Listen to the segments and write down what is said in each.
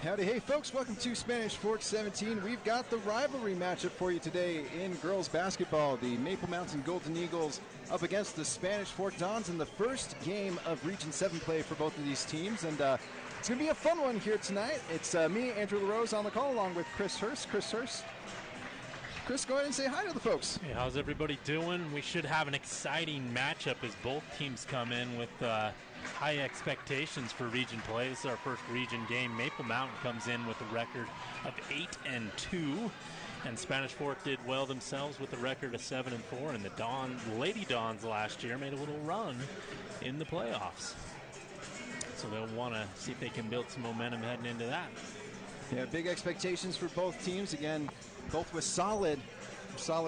Howdy, hey folks, welcome to Spanish Fort 17. We've got the rivalry matchup for you today in girls basketball. The Maple Mountain Golden Eagles up against the Spanish Fort Dons in the first game of Region 7 play for both of these teams. And it's going to be a fun one here tonight. It's me, Andrew LaRose, on the call along with Chris Hurst. Chris, go ahead and say hi to the folks. Hey, how's everybody doing? We should have an exciting matchup as both teams come in with high expectations for region play. This is our first region game. Maple Mountain comes in with a record of 8-2, and Spanish Fort did well themselves with a record of 7-4. And the Lady Dons last year made a little run in the playoffs, so they'll want to see if they can build some momentum heading into that. Yeah, big expectations for both teams. Again, both with solid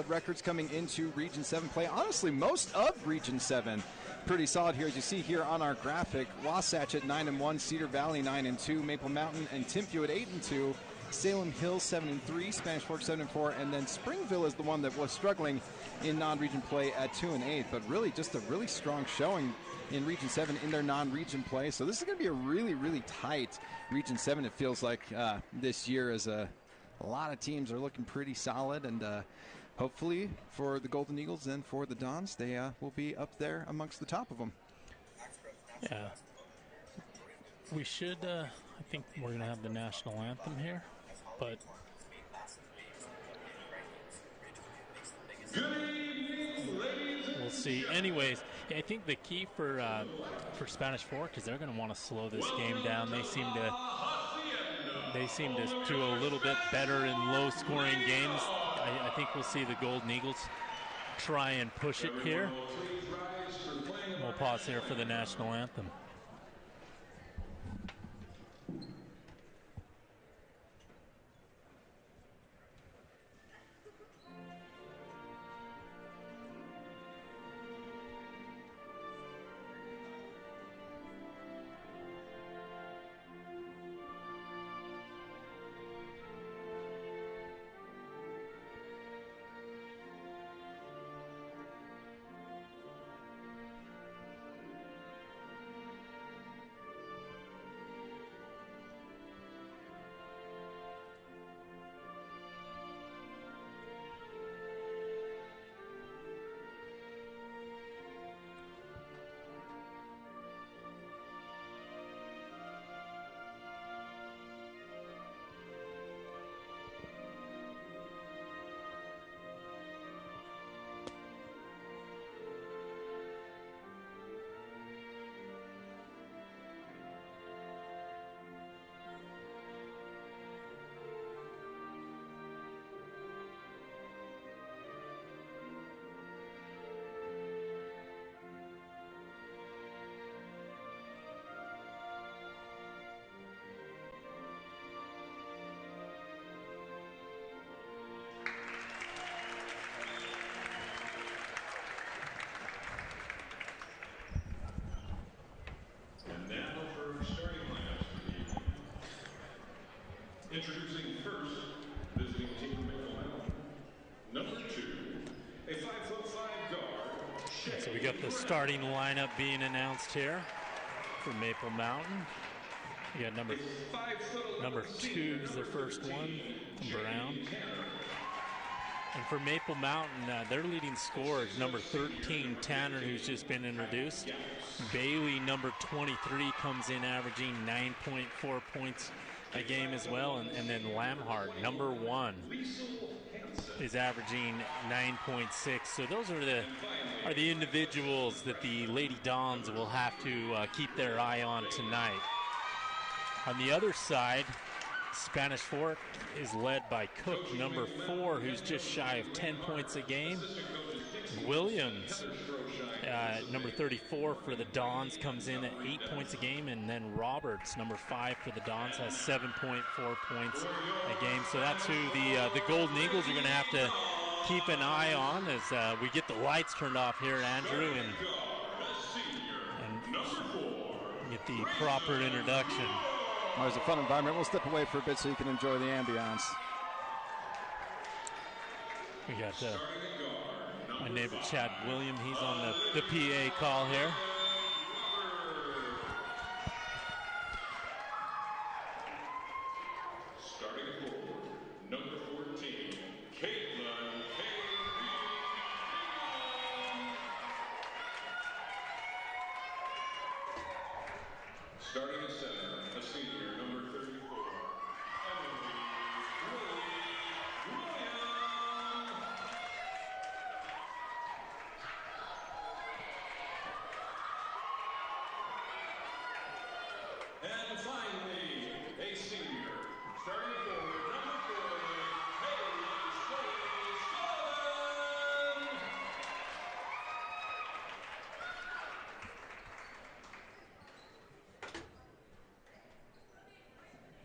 records coming into Region 7 play. Honestly, most of Region 7 pretty solid here, as you see here on our graphic. Wasatch at 9-1, Cedar Valley 9-2, Maple Mountain and Timpview at 8-2, Salem Hills 7-3, Spanish Fork 7-4, and then Springville is the one that was struggling in non-region play at 2-8. But really, just a really strong showing in Region 7 in their non-region play. So this is going to be a really, really tight Region 7. It feels like this year, as a lot of teams are looking pretty solid, and hopefully for the Golden Eagles and for the Dons, they will be up there amongst the top of them. Yeah. We should, I think we're going to have the national anthem here, but we'll see. Anyways, I think the key for Spanish Fork is they're going to want to slow this game down. They seem to do a little bit better in low-scoring games. I think we'll see the Golden Eagles try and push it here. We'll pause here for the national anthem. Introducing first, visiting team Maple Mountain, number 2, a 5'5" guard. So we got the starting lineup being announced here for Maple Mountain. We got number 2 is their first one, Brown. And for Maple Mountain, their leading scorer is number 13, Tanner, who's just been introduced. Bailey, number 23, comes in averaging 9.4 points a game as well, and then Lamhart, number 1, is averaging 9.6. So those are the individuals that the Lady Dons will have to keep their eye on tonight. On the other side, Spanish Fort is led by Cook, number 4, who's just shy of 10 points a game. Williams, number 34 for the Dons, comes in at 8 points a game, and then Roberts, number 5 for the Dons, has 7.4 points a game. So that's who the Golden Eagles are going to have to keep an eye on as we get the lights turned off here, Andrew, and get the proper introduction. Well, it's a fun environment. We'll step away for a bit so you can enjoy the ambiance. We got my neighbor Chad William. He's on the PA call here.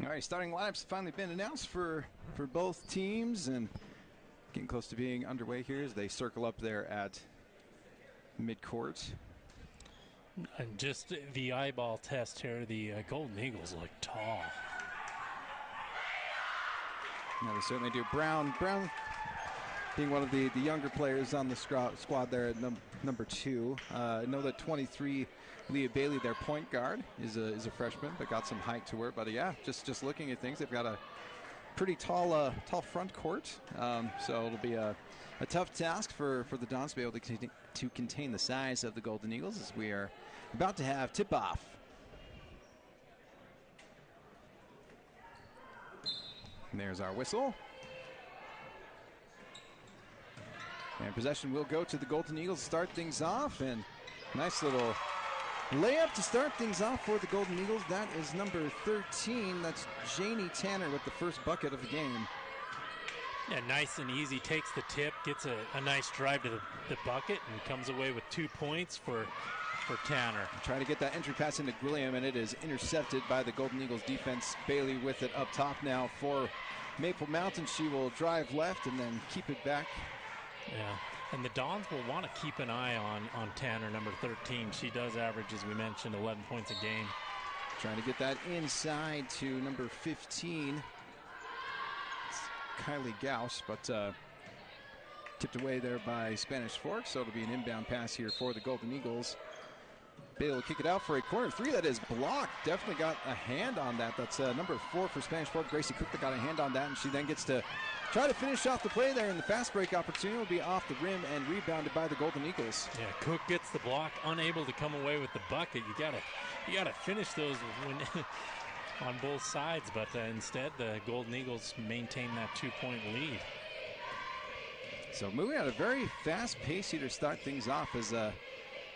All right, starting lineups have finally been announced for both teams, and getting close to being underway here as they circle up there at midcourt. And just the eyeball test here, the Golden Eagles look tall. Yeah, they certainly do. Brown being one of the younger players on the squad there at number 2. I know that 23 Leah Bailey, their point guard, is a freshman, but got some height to her. But yeah, just looking at things, they've got a pretty tall front court. So it'll be a tough task for the Dons to be able to contain the size of the Golden Eagles as we are about to have tip-off. And there's our whistle. And possession will go to the Golden Eagles to start things off. And nice little layup to start things off for the Golden Eagles. That is number 13. That's Janie Tanner with the first bucket of the game. Yeah, nice and easy. Takes the tip, gets a nice drive to the bucket, and comes away with 2 points for Tanner. Trying to get that entry pass into Gwilliam, and it is intercepted by the Golden Eagles defense. Bailey with it up top now for Maple Mountain. She will drive left and then keep it back. Yeah, and the Dons will want to keep an eye on Tanner, number 13. She does average, as we mentioned, 11 points a game. Trying to get that inside to number 15. It's Kylie Gauss, but tipped away there by Spanish Fork, so it'll be an inbound pass here for the Golden Eagles. Bailey will kick it out for a corner 3 that is blocked. Definitely got a hand on that. That's number 4 for Spanish Fork. Gracie Cook that got a hand on that, and she then gets to try to finish off the play there, and the fast break opportunity will be off the rim and rebounded by the Golden Eagles. Yeah, Cook gets the block, unable to come away with the bucket. You gotta finish those on both sides, but instead the Golden Eagles maintain that 2-point lead. So moving at a very fast pace here to start things off, as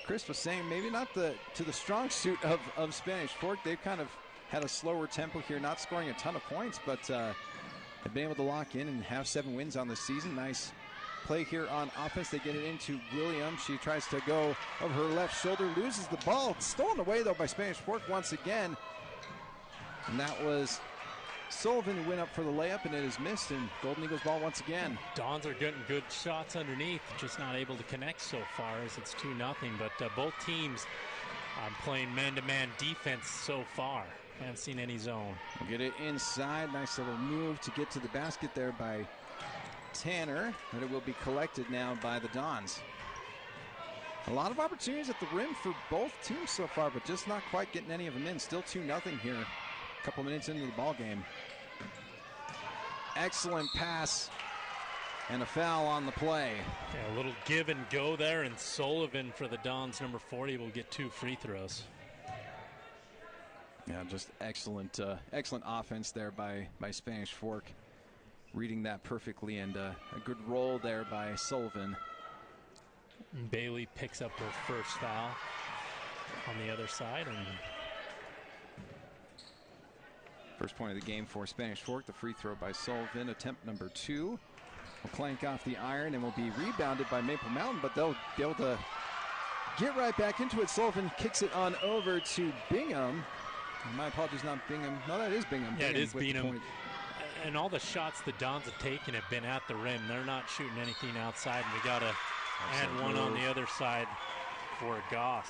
Chris was saying, maybe not to the strong suit of Spanish Fork. They've kind of had a slower tempo here, not scoring a ton of points, but they've been able to lock in and have 7 wins on the season. Nice play here on offense. They get it into William. She tries to go over her left shoulder, loses the ball. It's stolen away, though, by Spanish Fork once again. And that was Sullivan who went up for the layup, and it is missed, and Golden Eagles ball once again. Dons are getting good shots underneath, just not able to connect so far as it's 2-0. But both teams playing man-to-man defense so far. I haven't seen any zone. We'll get it inside. Nice little move to get to the basket there by Tanner, but it will be collected now by the Dons. A lot of opportunities at the rim for both teams so far, but just not quite getting any of them in. Still 2-0 here. A couple minutes into the ball game. Excellent pass and a foul on the play. Yeah, a little give and go there, and Sullivan for the Dons, number 40, will get 2 free throws. Yeah, just excellent offense there by Spanish Fork. Reading that perfectly, and a good roll there by Sullivan. Bailey picks up her first foul on the other side, and first point of the game for Spanish Fork. The free throw by Sullivan, attempt number 2. Will clank off the iron and will be rebounded by Maple Mountain, but they'll be able to get right back into it. Sullivan kicks it on over to Bingham. My apologies, not Bingham. No, that is Bingham. Yeah, it is Bingham. And all the shots the Dons have taken have been at the rim. They're not shooting anything outside, and we got to add one on the other side for Goss.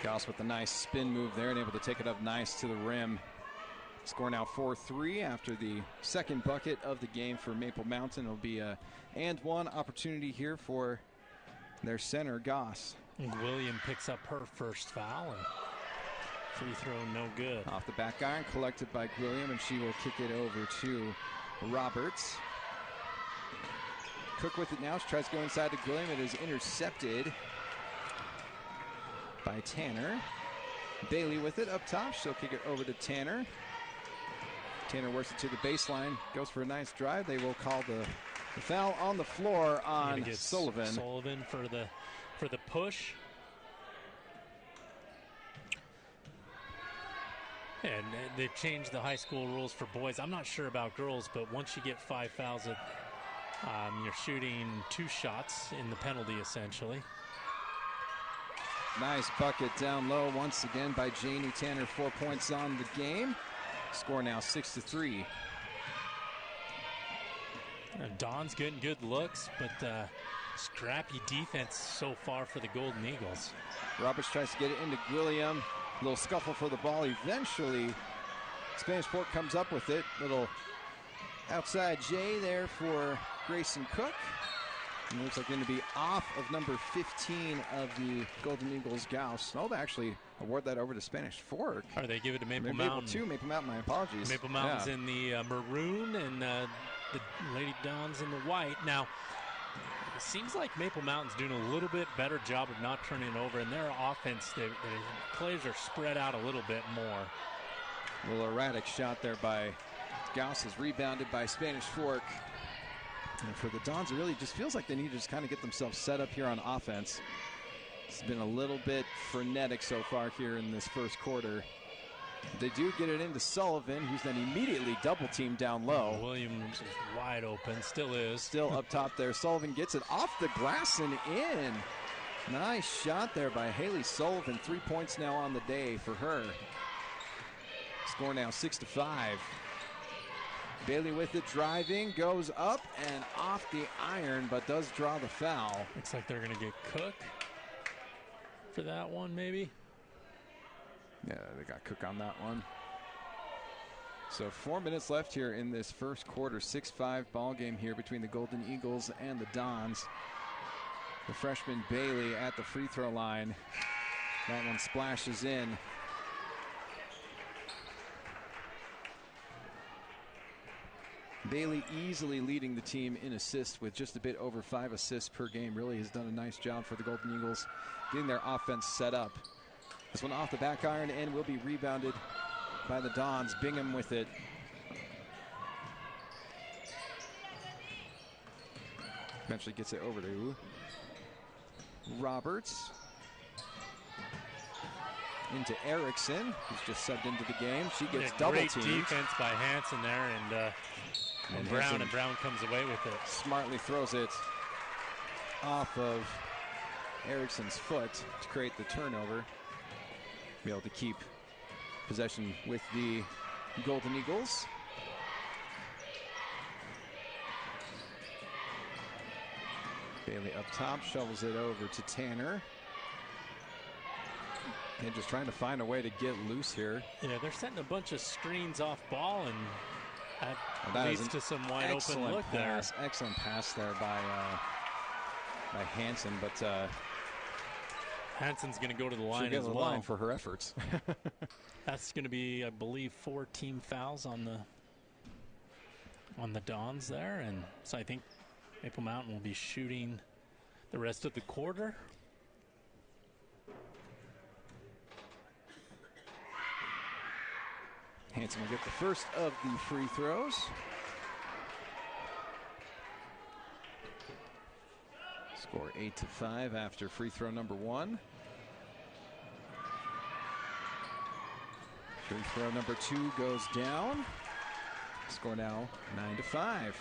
Goss with a nice spin move there and able to take it up nice to the rim. Score now 4-3 after the second bucket of the game for Maple Mountain. It'll be a and one opportunity here for their center, Goss. And William picks up her first foul, and free throw no good. Off the back iron, collected by William, and she will kick it over to Roberts. Cook with it now. She tries to go inside to William. It is intercepted by Tanner. Bailey with it up top. She'll kick it over to Tanner. Tanner works it to the baseline, goes for a nice drive. They will call the foul on the floor on Sullivan. Sullivan for the push. And they've changed the high school rules for boys. I'm not sure about girls, but once you get 5 fouls, you're shooting 2 shots in the penalty, essentially. Nice bucket down low once again by Janie Tanner. 4 points on the game. Score now 6-3. Don's getting good looks, but scrappy defense so far for the Golden Eagles. Roberts tries to get it into Gwilliam. Little scuffle for the ball. Eventually, Spanish Fork comes up with it. Little outside J there for Grayson Cook. And it looks like going to be off of number 15 of the Golden Eagles, Gauss. I'll actually award that over to Spanish Fork. Or they give it to Maple Mountain. Maple Mountain, my apologies. Maple Mountain's in the maroon and the Lady Dons in the white. Now, it seems like Maple Mountain's doing a little bit better job of not turning it over. In their offense, the plays are spread out a little bit more. A little erratic shot there by Gauss, is rebounded by Spanish Fork. And for the Dons, it really just feels like they need to just kind of get themselves set up here on offense. It's been a little bit frenetic so far here in this first quarter. They do get it into Sullivan, who's then immediately double-teamed down low. Williams is wide open, still is. Still up top there. Sullivan gets it off the glass and in. Nice shot there by Haley Sullivan. 3 points now on the day for her. Score now 6-5. Bailey with it, driving, goes up and off the iron, but does draw the foul. Looks like they're going to get Cook for that one, maybe. Yeah, they got Cook on that one. So 4 minutes left here in this first quarter. 6-5 ball game here between the Golden Eagles and the Dons. The freshman Bailey at the free throw line. That one splashes in. Bailey easily leading the team in assists with just a bit over 5 assists per game. Really has done a nice job for the Golden Eagles getting their offense set up. This one off the back iron and will be rebounded by the Dons. Bingham with it. Eventually gets it over to Roberts. Into Erickson, who's just subbed into the game. She gets double-teamed. Great defense by Hanson there, and Brown comes away with it. Smartly throws it off of Erickson's foot to create the turnover. Be able to keep possession with the Golden Eagles. Bailey up top, shovels it over to Tanner. And just trying to find a way to get loose here. Yeah, they're setting a bunch of screens off ball, and that leads to some wide open look pass, there. Excellent pass there by Hanson, but Hanson's going to go to the line as well. Line for her efforts. That's going to be, I believe, 4 team fouls on the Dons there, and so I think Maple Mountain will be shooting the rest of the quarter. Hanson will get the first of the free throws. Score 8-5 after free throw number 1. Free throw number 2 goes down. Score now 9-5.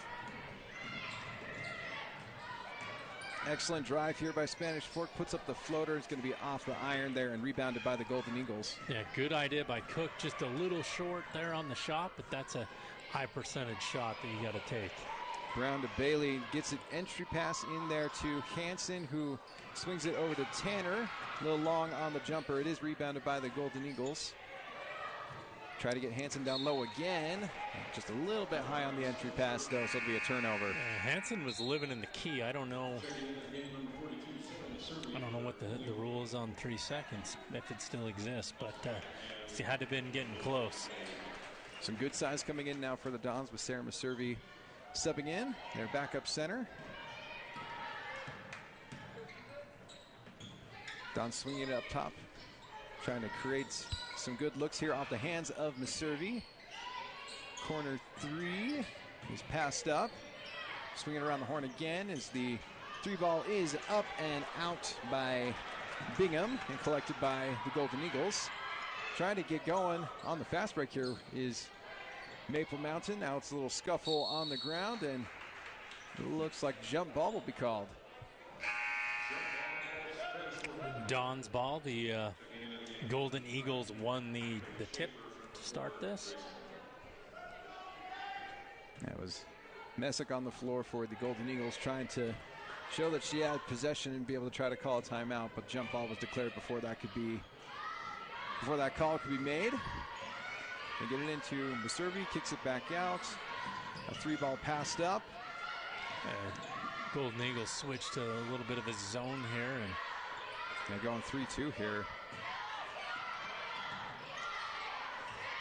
Excellent drive here by Spanish Fork. Puts up the floater. It's going to be off the iron there and rebounded by the Golden Eagles. Yeah, good idea by Cook. Just a little short there on the shot, but that's a high percentage shot that you got to take. Brown to Bailey. Gets an entry pass in there to Hanson, who swings it over to Tanner. A little long on the jumper. It is rebounded by the Golden Eagles. Try to get Hanson down low again. Just a little bit high on the entry pass, though, so it'll be a turnover. Hanson was living in the key. I don't know what the rule is on 3 seconds, if it still exists, but he had to have been getting close. Some good size coming in now for the Dons with Sarah Maservi subbing in. Their backup center. Dons swinging it up top, trying to create some good looks here off the hands of Maservi. Corner 3 is passed up. Swinging around the horn again as the 3 ball is up and out by Bingham and collected by the Golden Eagles. Trying to get going on the fast break here is Maple Mountain. Now it's a little scuffle on the ground, and it looks like jump ball will be called. Don's ball. The Golden Eagles won the tip to start this. That was Messick on the floor for the Golden Eagles, trying to show that she had possession and be able to try to call a timeout, but jump ball was declared before that call could be made. They get it into Muservi, kicks it back out. A 3-ball passed up. Golden Eagles switched to a little bit of a zone here, and they're going 3-2 here.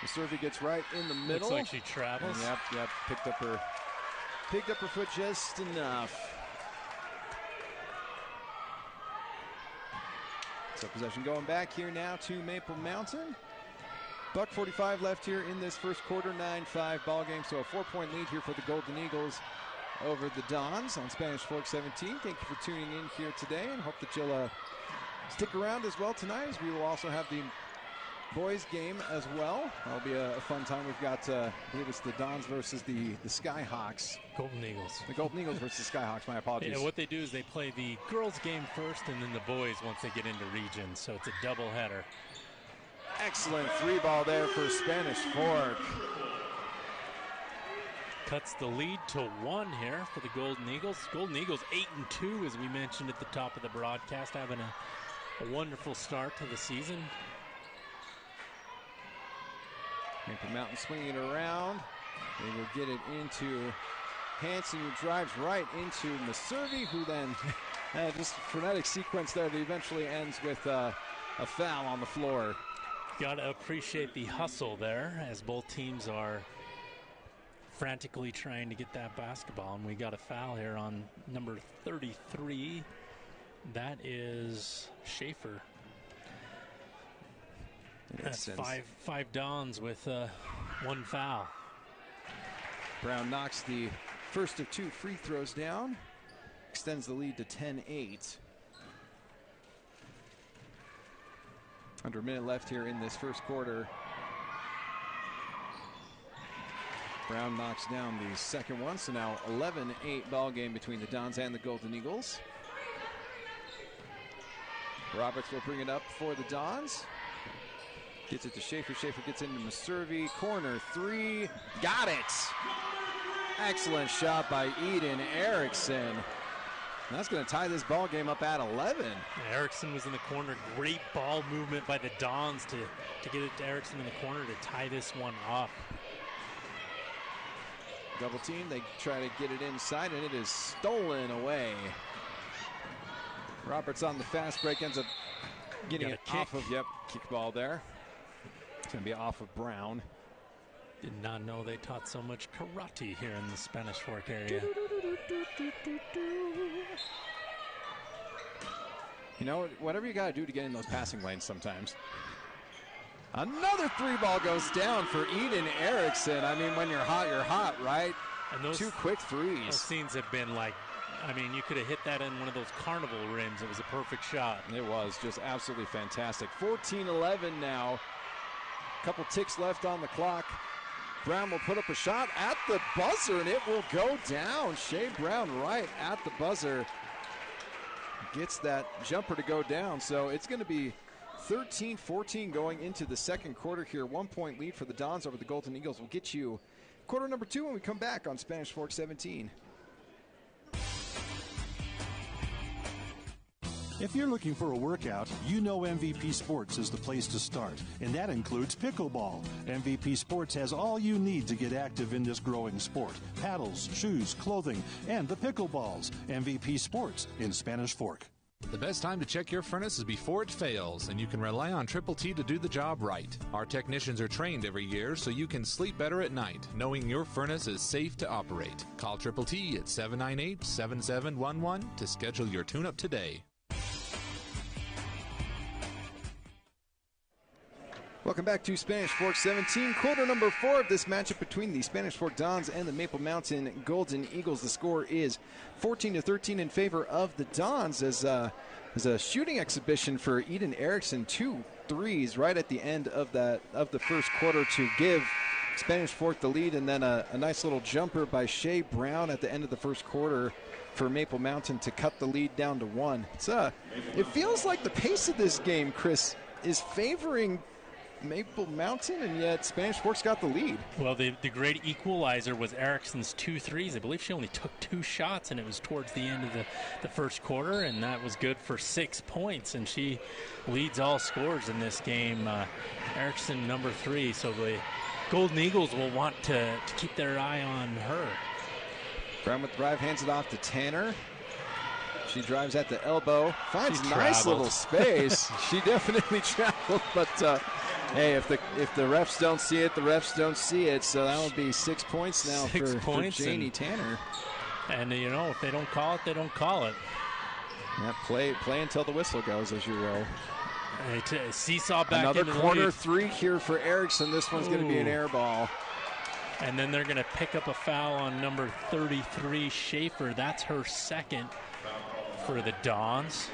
Muservi gets right in the middle. Looks like she travels. And yep. Picked up her foot just enough. So possession going back here now to Maple Mountain. $1:45 left here in this first quarter, 9-5 ball game. So a 4-point lead here for the Golden Eagles over the Dons on Spanish Fork 17. Thank you for tuning in here today, and hope that you'll stick around as well tonight, as we will also have the boys game as well. That'll be a fun time. We've got, I believe it's the Dons versus the Skyhawks. Golden Eagles. The Golden Eagles versus the Skyhawks. My apologies. Yeah, what they do is they play the girls game first and then the boys once they get into regions. So it's a doubleheader. Excellent 3-ball there for Spanish Fork. Cuts the lead to 1 here for the Golden Eagles. Golden Eagles 8-2, as we mentioned at the top of the broadcast, having a wonderful start to the season. Maple Mountain swinging it around. They will get it into Hanson, who drives right into Muservi, who then just frenetic sequence there that eventually ends with a foul on the floor. Got to appreciate the hustle there, as both teams are frantically trying to get that basketball, and we got a foul here on number 33. That is Schaefer. That's five Dons with 1 foul. Brown knocks the first of 2 free throws down, extends the lead to 10-8. Under a minute left here in this first quarter. Brown knocks down the second one, so now 11-8 ball game between the Dons and the Golden Eagles. Roberts will bring it up for the Dons. Gets it to Schaefer. Schaefer gets into Muservi. Corner 3. Got it! Excellent shot by Eden Erickson. That's going to tie this ball game up at 11. Erickson was in the corner. Great ball movement by the Dons to get it to Erickson in the corner to tie this one up. Double team. They try to get it inside, and it is stolen away. Roberts on the fast break ends up getting it off of, kick ball there. It's going to be off of Brown. Did not know they taught so much karate here in the Spanish Fork area. You know, whatever you got to do to get in those passing lanes sometimes. Another 3-ball goes down for Eden Erickson. I mean, when you're hot, right? And those 2 quick threes. Those scenes have been like, I mean, you could have hit that in one of those carnival rims. It was a perfect shot. It was just absolutely fantastic. 14-11 now. Couple ticks left on the clock. Brown will put up a shot at the buzzer, and it will go down. Shea Brown right at the buzzer gets that jumper to go down. So it's going to be 13-14 going into the second quarter here. 1-point lead for the Dons over the Golden Eagles. We'll get you quarter number 2 when we come back on Spanish Fork 17. If you're looking for a workout, you know MVP Sports is the place to start, and that includes pickleball. MVP Sports has all you need to get active in this growing sport. Paddles, shoes, clothing, and the pickleballs. MVP Sports in Spanish Fork. The best time to check your furnace is before it fails, and you can rely on Triple T to do the job right. Our technicians are trained every year so you can sleep better at night, knowing your furnace is safe to operate. Call Triple T at 798-7711 to schedule your tune-up today. Welcome back to Spanish Fork 17, quarter number 4 of this matchup between the Spanish Fork Dons and the Maple Mountain Golden Eagles. The score is 14-13 in favor of the Dons as a shooting exhibition for Eden Erickson. 2 threes right at the end of the first quarter to give Spanish Fork the lead, and then a nice little jumper by Shea Brown at the end of the first quarter for Maple Mountain to cut the lead down to 1. It feels like the pace of this game, Chris, is favoring Maple Mountain, and yet Spanish Forks got the lead. Well, the great equalizer was Erickson's 2 threes. I believe she only took 2 shots, and it was towards the end of the first quarter, and that was good for 6 points, and she leads all scorers in this game. Erickson, number 3, so the Golden Eagles will want to keep their eye on her. Brown with the drive, hands it off to Tanner. She drives at the elbow, finds She a nice traveled. little space. She definitely traveled, but hey, if the refs don't see it, the refs don't see it. So that will be 6 points now 6 for points Janie Tanner. And, you know, if they don't call it, they don't call it. Yeah, play until the whistle goes, as you will. Seesaw back Another into the corner lead. 3 here for Erickson. This one's going to be an air ball. And then they're going to pick up a foul on number 33, Schaefer. That's her second for the Dons.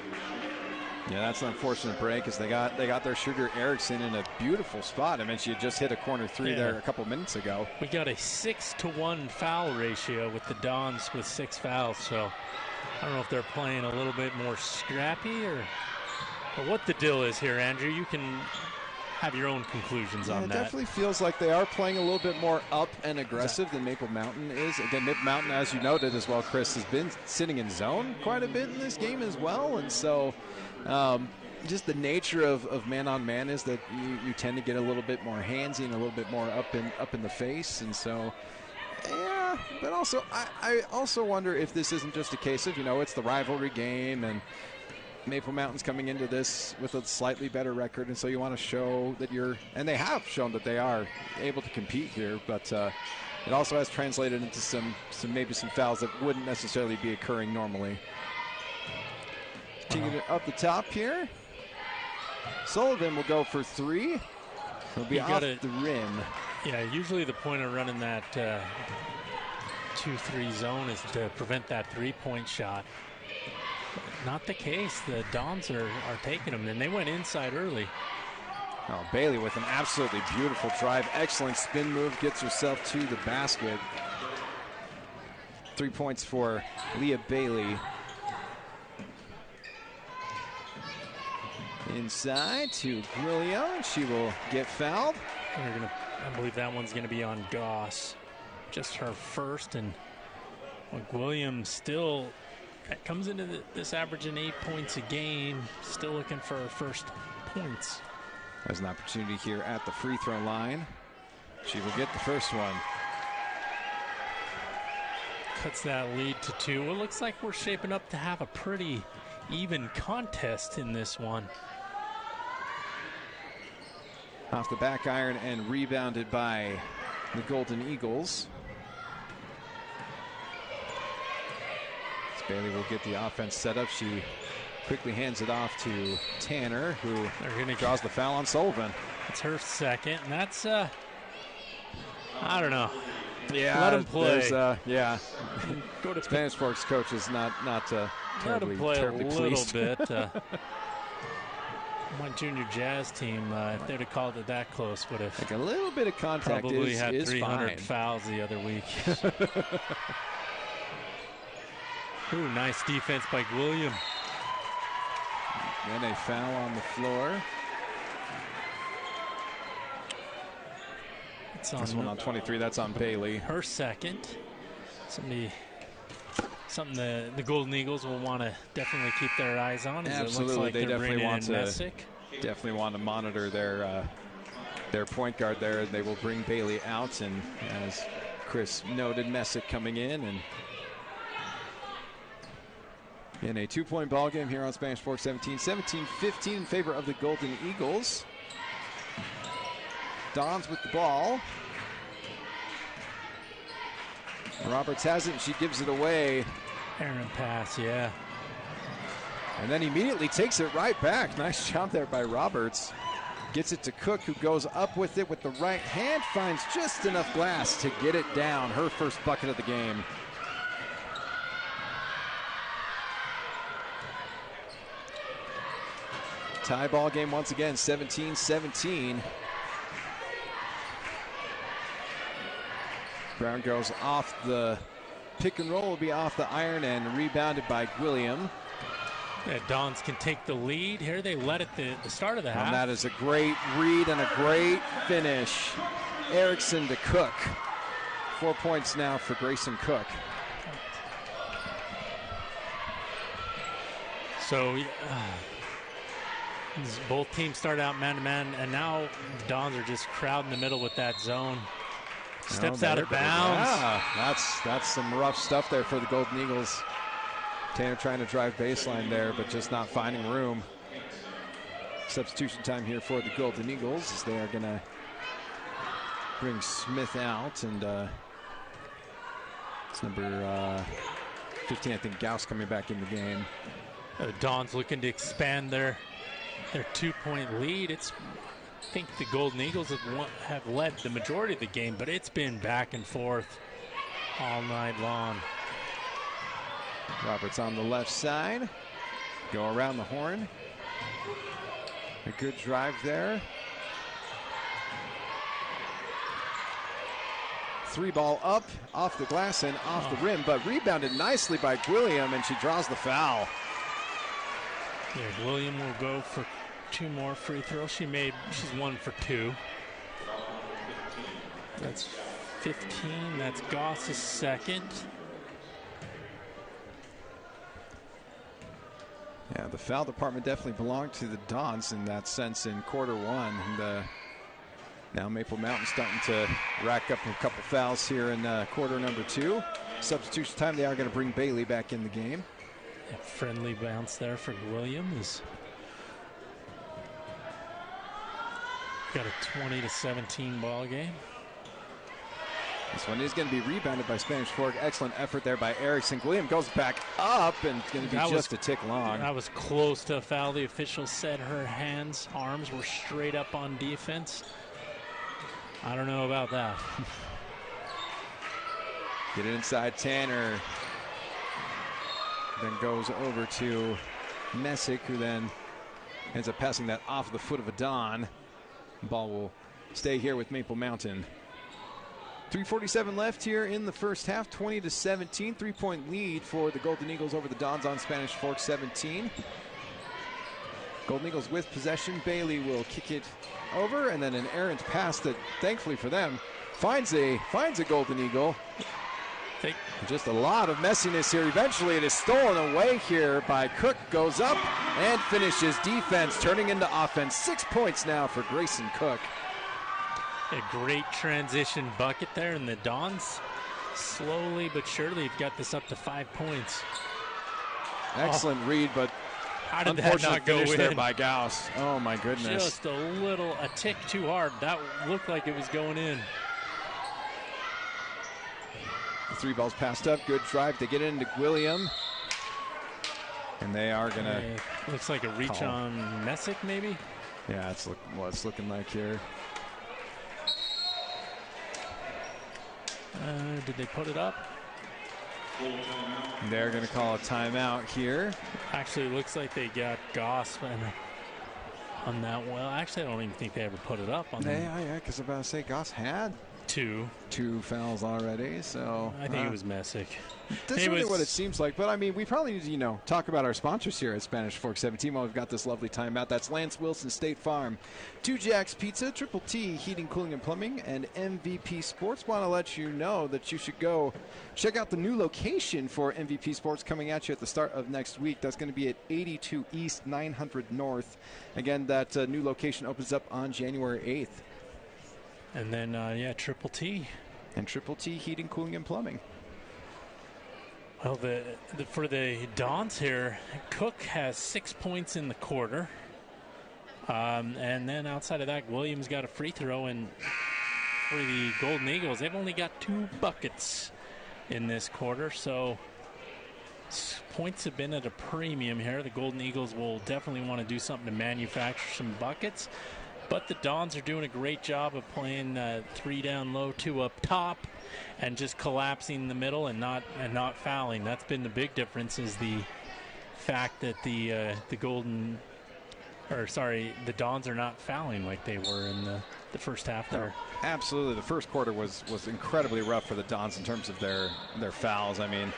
Yeah, that's an unfortunate break as they got their shooter Erickson in a beautiful spot. I mean, she had just hit a corner 3 there a couple minutes ago. We got a 6-to-1 foul ratio with the Dons with 6 fouls. So I don't know if they're playing a little bit more scrappy or what the deal is here, Andrew. You can have your own conclusions on it that. It definitely feels like they are playing a little bit more up and aggressive than Maple Mountain is. Again, Maple Mountain, as you noted as well, Chris, has been sitting in zone quite a bit in this game as well. And so just the nature of man-on-man is that you tend to get a little bit more handsy and a little bit more up in the face. And so, yeah, but also I also wonder if this isn't just a case of, it's the rivalry game and Maple Mountain's coming into this with a slightly better record, and so you want to show that and they have shown that they are able to compete here, but it also has translated into some fouls that wouldn't necessarily be occurring normally. Taking it up the top here. Sullivan will go for 3. It'll be off the rim. Yeah, usually the point of running that 2-3 zone is to prevent that 3-point shot. Not the case. The Dons are taking them, and they went inside early. Oh, Bailey with an absolutely beautiful drive. Excellent spin move. Gets herself to the basket. 3 points for Leah Bailey. Inside to Grillo. She will get fouled. I believe that one's going to be on Goss. Just her first, and Williams still comes into this averaging 8 points a game, still looking for her first points. There's an opportunity here at the free throw line. She will get the first one. Cuts that lead to 2. Well, it looks like we're shaping up to have a pretty even contest in this one. Off the back iron and rebounded by the Golden Eagles. Bailey will get the offense set up. She quickly hands it off to Tanner, who draws the foul on Sullivan. It's her second, and that's, I don't know. Yeah, let him play. Yeah. Go to Spanish Forks coach is not let him play terribly a little pleased. bit. My junior jazz team, if they'd have called it that close, would have like a little bit of contact probably had is 300 fine. fouls the other week. Ooh, nice defense by William. Then a foul on the floor. This one on 23, that's on Bailey. Her second. Something the Golden Eagles will want to definitely keep their eyes on. Absolutely, it looks like they definitely want to monitor their point guard there. They will bring Bailey out, and as Chris noted, Messick coming in, and in a 2-point ball game here on Spanish Forks 17-15 in favor of the Golden Eagles. Dons with the ball. Roberts has it, and she gives it away. Errant pass, yeah. And then immediately takes it right back. Nice job there by Roberts. Gets it to Cook, who goes up with it with the right hand, finds just enough glass to get it down. Her first bucket of the game. Tie ball game once again, 17-17. Brown goes off the pick and roll, will be off the iron and rebounded by William. Yeah, Dons can take the lead here. They led at the start of the half. And that is a great read and a great finish. Erickson to Cook. 4 points now for Grayson Cook. So both teams start out man-to-man, and now the Dons are just crowding the middle with that zone. Steps out of bounds. Yeah, that's some rough stuff there for the Golden Eagles. Tanner trying to drive baseline there, but just not finding room. Substitution time here for the Golden Eagles as they are going to bring Smith out, and it's number 15, I think, Gauss coming back in the game. The Dons looking to expand their 2-point lead. I think the Golden Eagles have led the majority of the game, but it's been back and forth all night long. Roberts on the left side. Go around the horn. A good drive there. 3-ball up, off the glass and off the rim, but rebounded nicely by Gwilliam, and she draws the foul. Yeah, William will go for 2 more free throws. She's 1 for 2. That's 15. That's Goss's second. Yeah, the foul department definitely belonged to the Dons in that sense in quarter one. And now Maple Mountain starting to rack up a couple fouls here in quarter number 2. Substitution time, they are going to bring Bailey back in the game. A friendly bounce there for Williams. Got a 20-17 ball game. This one is going to be rebounded by Spanish Fork. Excellent effort there by Erickson. William goes back up, and it's going to be just a tick long. That was close to a foul. The official said her arms were straight up on defense. I don't know about that. Get it inside Tanner. Then goes over to Messick, who then ends up passing that off the foot of a Don. The ball will stay here with Maple Mountain. 3:47 left here in the first half. 20-17, 3-point lead for the Golden Eagles over the Dons on Spanish Fork 17. Golden Eagles with possession. Bailey will kick it over, and then an errant pass that, thankfully for them, finds a Golden Eagle. Just a lot of messiness here. Eventually it is stolen away here by Cook. Goes up and finishes. Defense turning into offense. 6 points now for Grayson Cook. A great transition bucket there, and the Dons slowly but surely have got this up to 5 points. Excellent read, but how did that not go in? There by Gauss. Oh my goodness. Just a tick too hard. That looked like it was going in. The 3 balls passed up. Good drive to get into William. And they are going to... looks like a reach on Messick, maybe? Yeah, it's what it's looking like here. Did they put it up? They're going to call a timeout here. Actually, it looks like they got Goss on that. Well, actually, I don't even think they ever put it up on that. Yeah, because I'm about to say Goss had two fouls already, so I think it was Messick. That's really what it seems like. But I mean, we probably need to talk about our sponsors here at Spanish Fork 17 while we've got this lovely timeout. That's Lance Wilson State Farm, 2 Jacks Pizza, Triple T Heating, Cooling, and Plumbing, and MVP Sports. Want to let you know that you should go check out the new location for MVP Sports coming at you at the start of next week. That's going to be at 82 East, 900 North. Again, that new location opens up on January 8th. And then, Triple T. And Triple T Heating, Cooling, and Plumbing. Well, for the Dons here, Cook has 6 points in the quarter. And then outside of that, Williams got a free throw. And for the Golden Eagles, they've only got 2 buckets in this quarter. So points have been at a premium here. The Golden Eagles will definitely want to do something to manufacture some buckets. But the Dons are doing a great job of playing 3 down low, 2 up top, and just collapsing the middle and not fouling. That's been the big difference, is the fact that the Dons are not fouling like they were in the first half there. Absolutely. The first quarter was incredibly rough for the Dons in terms of their fouls. I mean,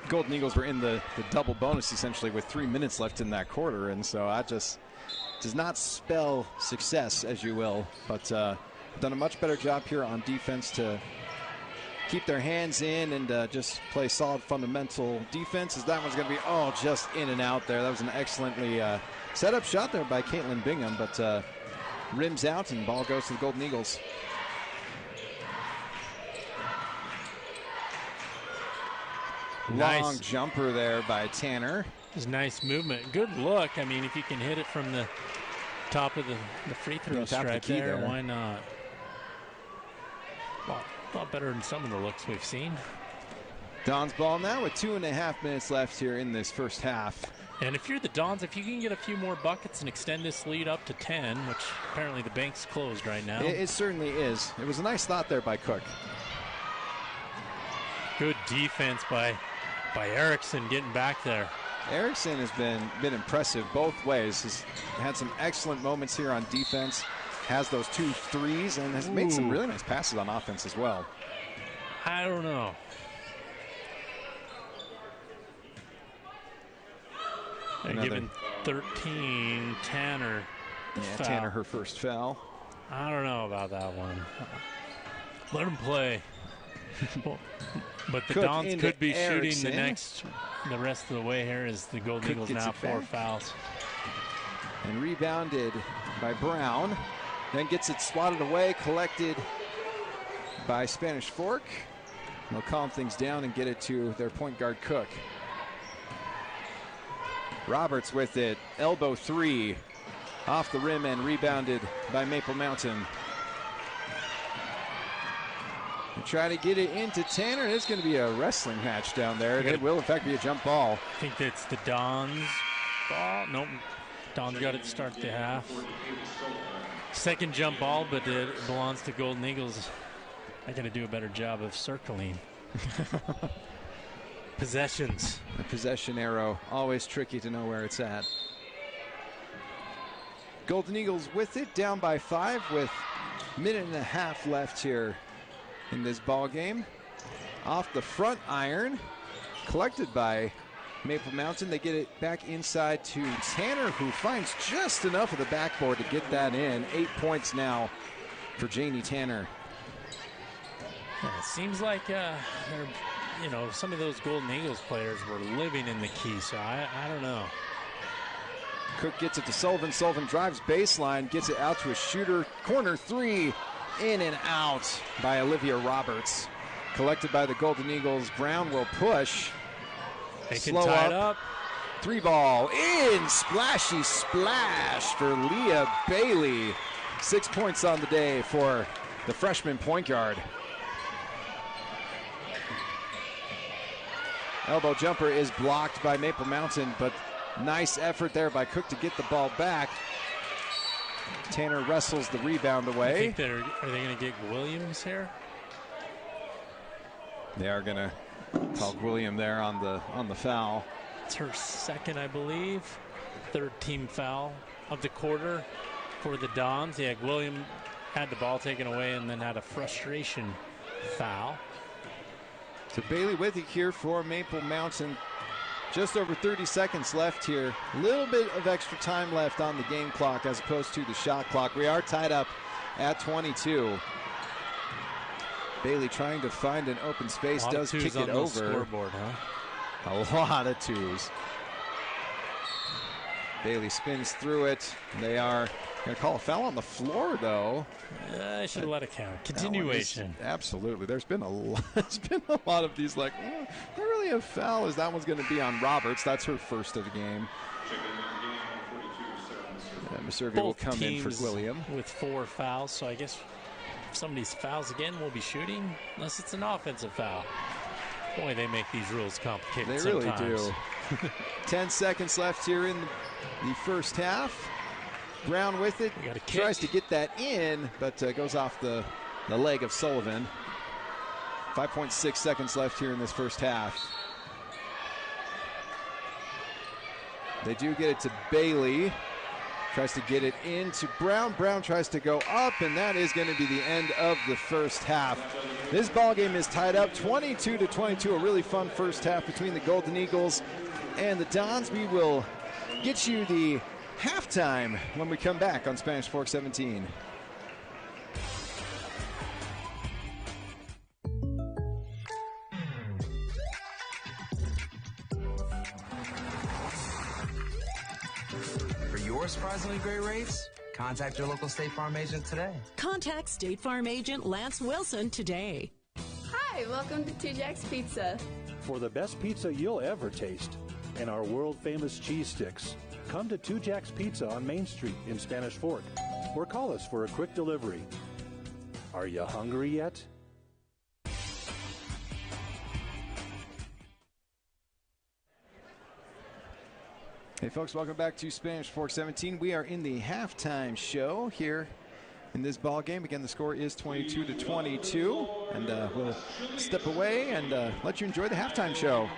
Golden Eagles were in the double bonus essentially with 3 minutes left in that quarter, and so that just does not spell success, as you will. But done a much better job here on defense to keep their hands in and just play solid fundamental defense. As that one's going to be just in and out there. That was an excellently set up shot there by Caitlin Bingham, but rims out and ball goes to the Golden Eagles. Long jumper there by Tanner. It was nice movement. Good look. I mean, if you can hit it from the top of the free throw stripe there, why not? A lot better than some of the looks we've seen. Dons ball now with 2.5 minutes left here in this first half. And if you're the Dons, if you can get a few more buckets and extend this lead up to 10, which apparently the bank's closed right now. It certainly is. It was a nice thought there by Cook. Good defense by Erickson getting back there. Erickson has been impressive both ways. He's had some excellent moments here on defense, has those 2 threes, and has made some really nice passes on offense as well. I don't know. They're giving 13 Tanner. Yeah, Tanner her first foul. I don't know about that one. Let him play. But the Dons could be shooting the rest of the way here as the Golden Eagles now 4 fouls. And rebounded by Brown. Then gets it swatted away, collected by Spanish Fork. They'll calm things down and get it to their point guard, Cook. Roberts with it, elbow 3, off the rim and rebounded by Maple Mountain. And try to get it into Tanner. It's going to be a wrestling match down there. It will, in fact, be a jump ball. I think it's the Dons ball. Nope. Dons got it to start the half. Second jump ball, but it belongs to Golden Eagles. I got to do a better job of circling. Possessions. A possession arrow, always tricky to know where it's at. Golden Eagles with it, down by 5 with a minute and a half left here in this ball game. Off the front iron, collected by Maple Mountain. They get it back inside to Tanner, who finds just enough of the backboard to get that in. 8 points now for Janie Tanner. Yeah, it seems like some of those Golden Eagles players were living in the key, so I don't know. Cook gets it to Sullivan. Sullivan drives baseline, gets it out to a shooter. Corner 3, in and out by Olivia Roberts. Collected by the Golden Eagles. Brown will push. They can tie it up. 3 ball in. Splashy splash for Leah Bailey. 6 points on the day for the freshman point guard. Elbow jumper is blocked by Maple Mountain, but nice effort there by Cook to get the ball back. Tanner wrestles the rebound away. Are they going to get Williams here? They are going to call William there on the foul. It's her second, I believe. Third team foul of the quarter for the Dons. Yeah, William had the ball taken away and then had a frustration foul. So Bailey with it here for Maple Mountain. Just over 30 seconds left here. A little bit of extra time left on the game clock as opposed to the shot clock. We are tied up at 22. Bailey trying to find an open space, does kick it over. Scoreboard, huh? A lot of 2s. Bailey spins through it. They are going to call a foul on the floor, though. I should have let it count. Continuation. Absolutely. There's been a lot of these, like, not really a foul, as that one's going to be on Roberts. That's her first of the game. Maservia will come in for William. With 4 fouls, so I guess if somebody's fouls again, we'll be shooting, unless it's an offensive foul. Boy, they make these rules complicated. They really do. 10 seconds left here in the first half. Brown with it, tries to get that in, but goes off the leg of Sullivan. 5.6 seconds left here in this first half. They do get it to Bailey. Tries to get it into Brown. Brown tries to go up, and that is going to be the end of the first half. This ball game is tied up 22-22. A really fun first half between the Golden Eagles and the Dons. We will get you the halftime when we come back on Spanish Fork 17. For your surprisingly great rates, contact your local State Farm agent today. Contact State Farm agent Lance Wilson today. Hi, welcome to Two Jacks Pizza. For the best pizza you'll ever taste and our world-famous cheese sticks, come to Two Jacks Pizza on Main Street in Spanish Fork or call us for a quick delivery. Are you hungry yet? Hey folks, welcome back to Spanish Fork 17. We are in the halftime show here in this ball game. Again, the score is 22-22, and we'll step away and let you enjoy the halftime show.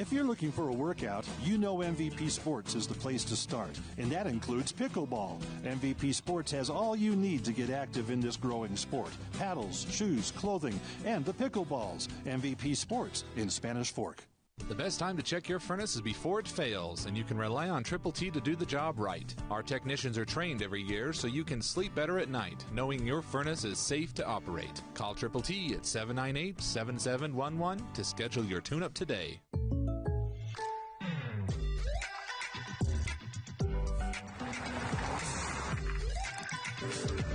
If you're looking for a workout, you know MVP Sports is the place to start, and that includes pickleball. MVP Sports has all you need to get active in this growing sport. Paddles, shoes, clothing, and the pickleballs. MVP Sports in Spanish Fork. The best time to check your furnace is before it fails, and you can rely on Triple T to do the job right. Our technicians are trained every year so you can sleep better at night, knowing your furnace is safe to operate. Call Triple T at 798-7711 to schedule your tune-up today.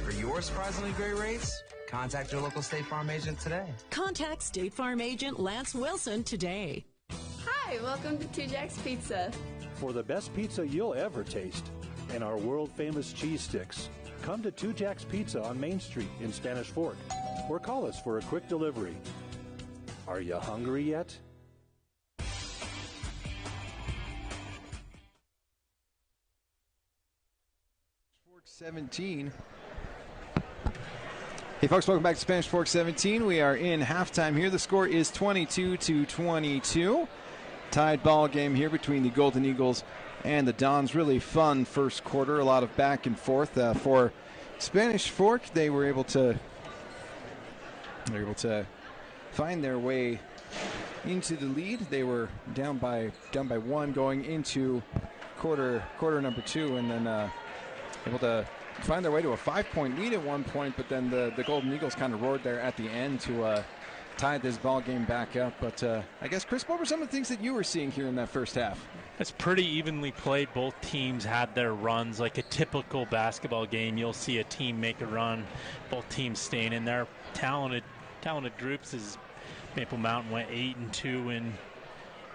For your surprisingly great rates, contact your local State Farm agent today. Contact State Farm agent Lance Wilson today. Hi, welcome to Two Jacks Pizza. For the best pizza you'll ever taste and our world-famous cheese sticks, come to Two Jacks Pizza on Main Street in Spanish Fork or call us for a quick delivery. Are you hungry yet? 17. Hey folks, welcome back to Spanish Fork 17. We are in halftime here. The score is 22-22. Tied ball game here between the Golden Eagles and the Dons. Really fun first quarter. A lot of back and forth for Spanish Fork. They were able to find their way into the lead. They were down by one going into quarter number two, and then able to find their way to a 5-point lead at one point, but then the Golden Eagles kind of roared there at the end to tie this ball game back up. But I guess, Chris, what were some of the things that you were seeing here in that first half? It's pretty evenly played. Both teams had their runs. Like a typical basketball game, you'll see a team make a run, both teams staying in there. Talented groups. As Maple Mountain went 8-2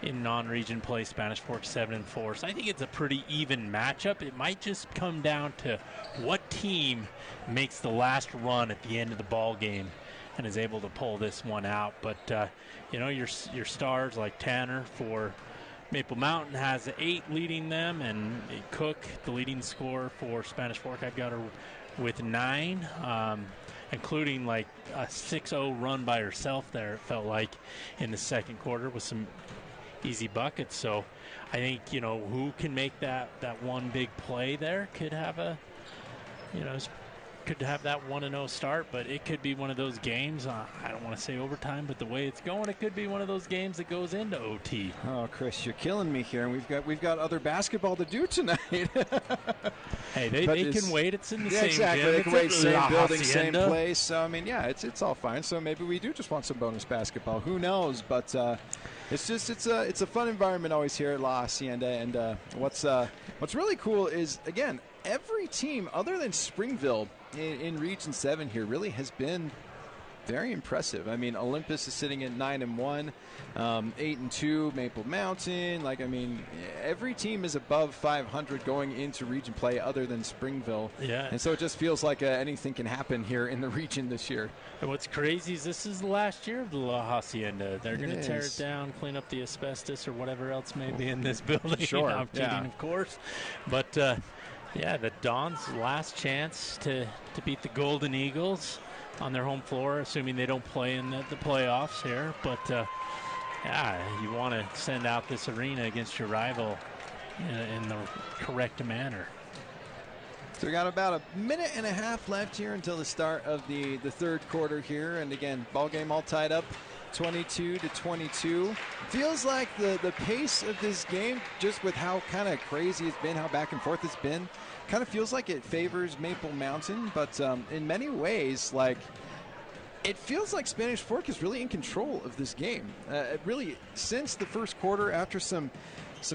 in non-region play, Spanish Fork 7-4. So I think it's a pretty even matchup. It might just come down to what team makes the last run at the end of the ball game and is able to pull this one out. But your stars like Tanner for Maple Mountain has 8 leading them, and Cook, the leading scorer for Spanish Fork, I've got her with 9, including like a 6-0 run by herself there, it felt like, in the second quarter with some easy buckets. So I think, who can make that one big play there could have that 1-0 start, but it could be one of those games, I don't want to say overtime, but the way it's going, it could be one of those games that goes into OT. Oh, Chris, you're killing me here, and we've got other basketball to do tonight. Hey, they can wait. It's in the same exactly. gym. They can wait, same building, Hacienda. same place. So, I mean, yeah, it's all fine. So maybe we do just want some bonus basketball. Who knows? But it's a fun environment always here at La Hacienda. And what's really cool is, again, every team other than Springville in Region 7 here really has been very impressive. I mean, Olympus is sitting at 9-1, 8-2, Maple Mountain. Every team is above 500 going into region play other than Springville. Yeah. And so it just feels like anything can happen here in the region this year. And what's crazy is this is the last year of the La Hacienda. They're going to tear it down, clean up the asbestos or whatever else may be in this building. Sure. I'm kidding, of course. But, the Dons' last chance to beat the Golden Eagles on their home floor, assuming they don't play in the playoffs here. But, you want to send out this arena against your rival in the correct manner. So we got about a minute and a half left here until the start of the third quarter here. And, again, ball game all tied up, 22-22. Feels like the pace of this game, just with how kind of crazy it's been, how back and forth it's been, kind of feels like it favors Maple Mountain. But in many ways, it feels like Spanish Fork is really in control of this game. Really, since the first quarter, after some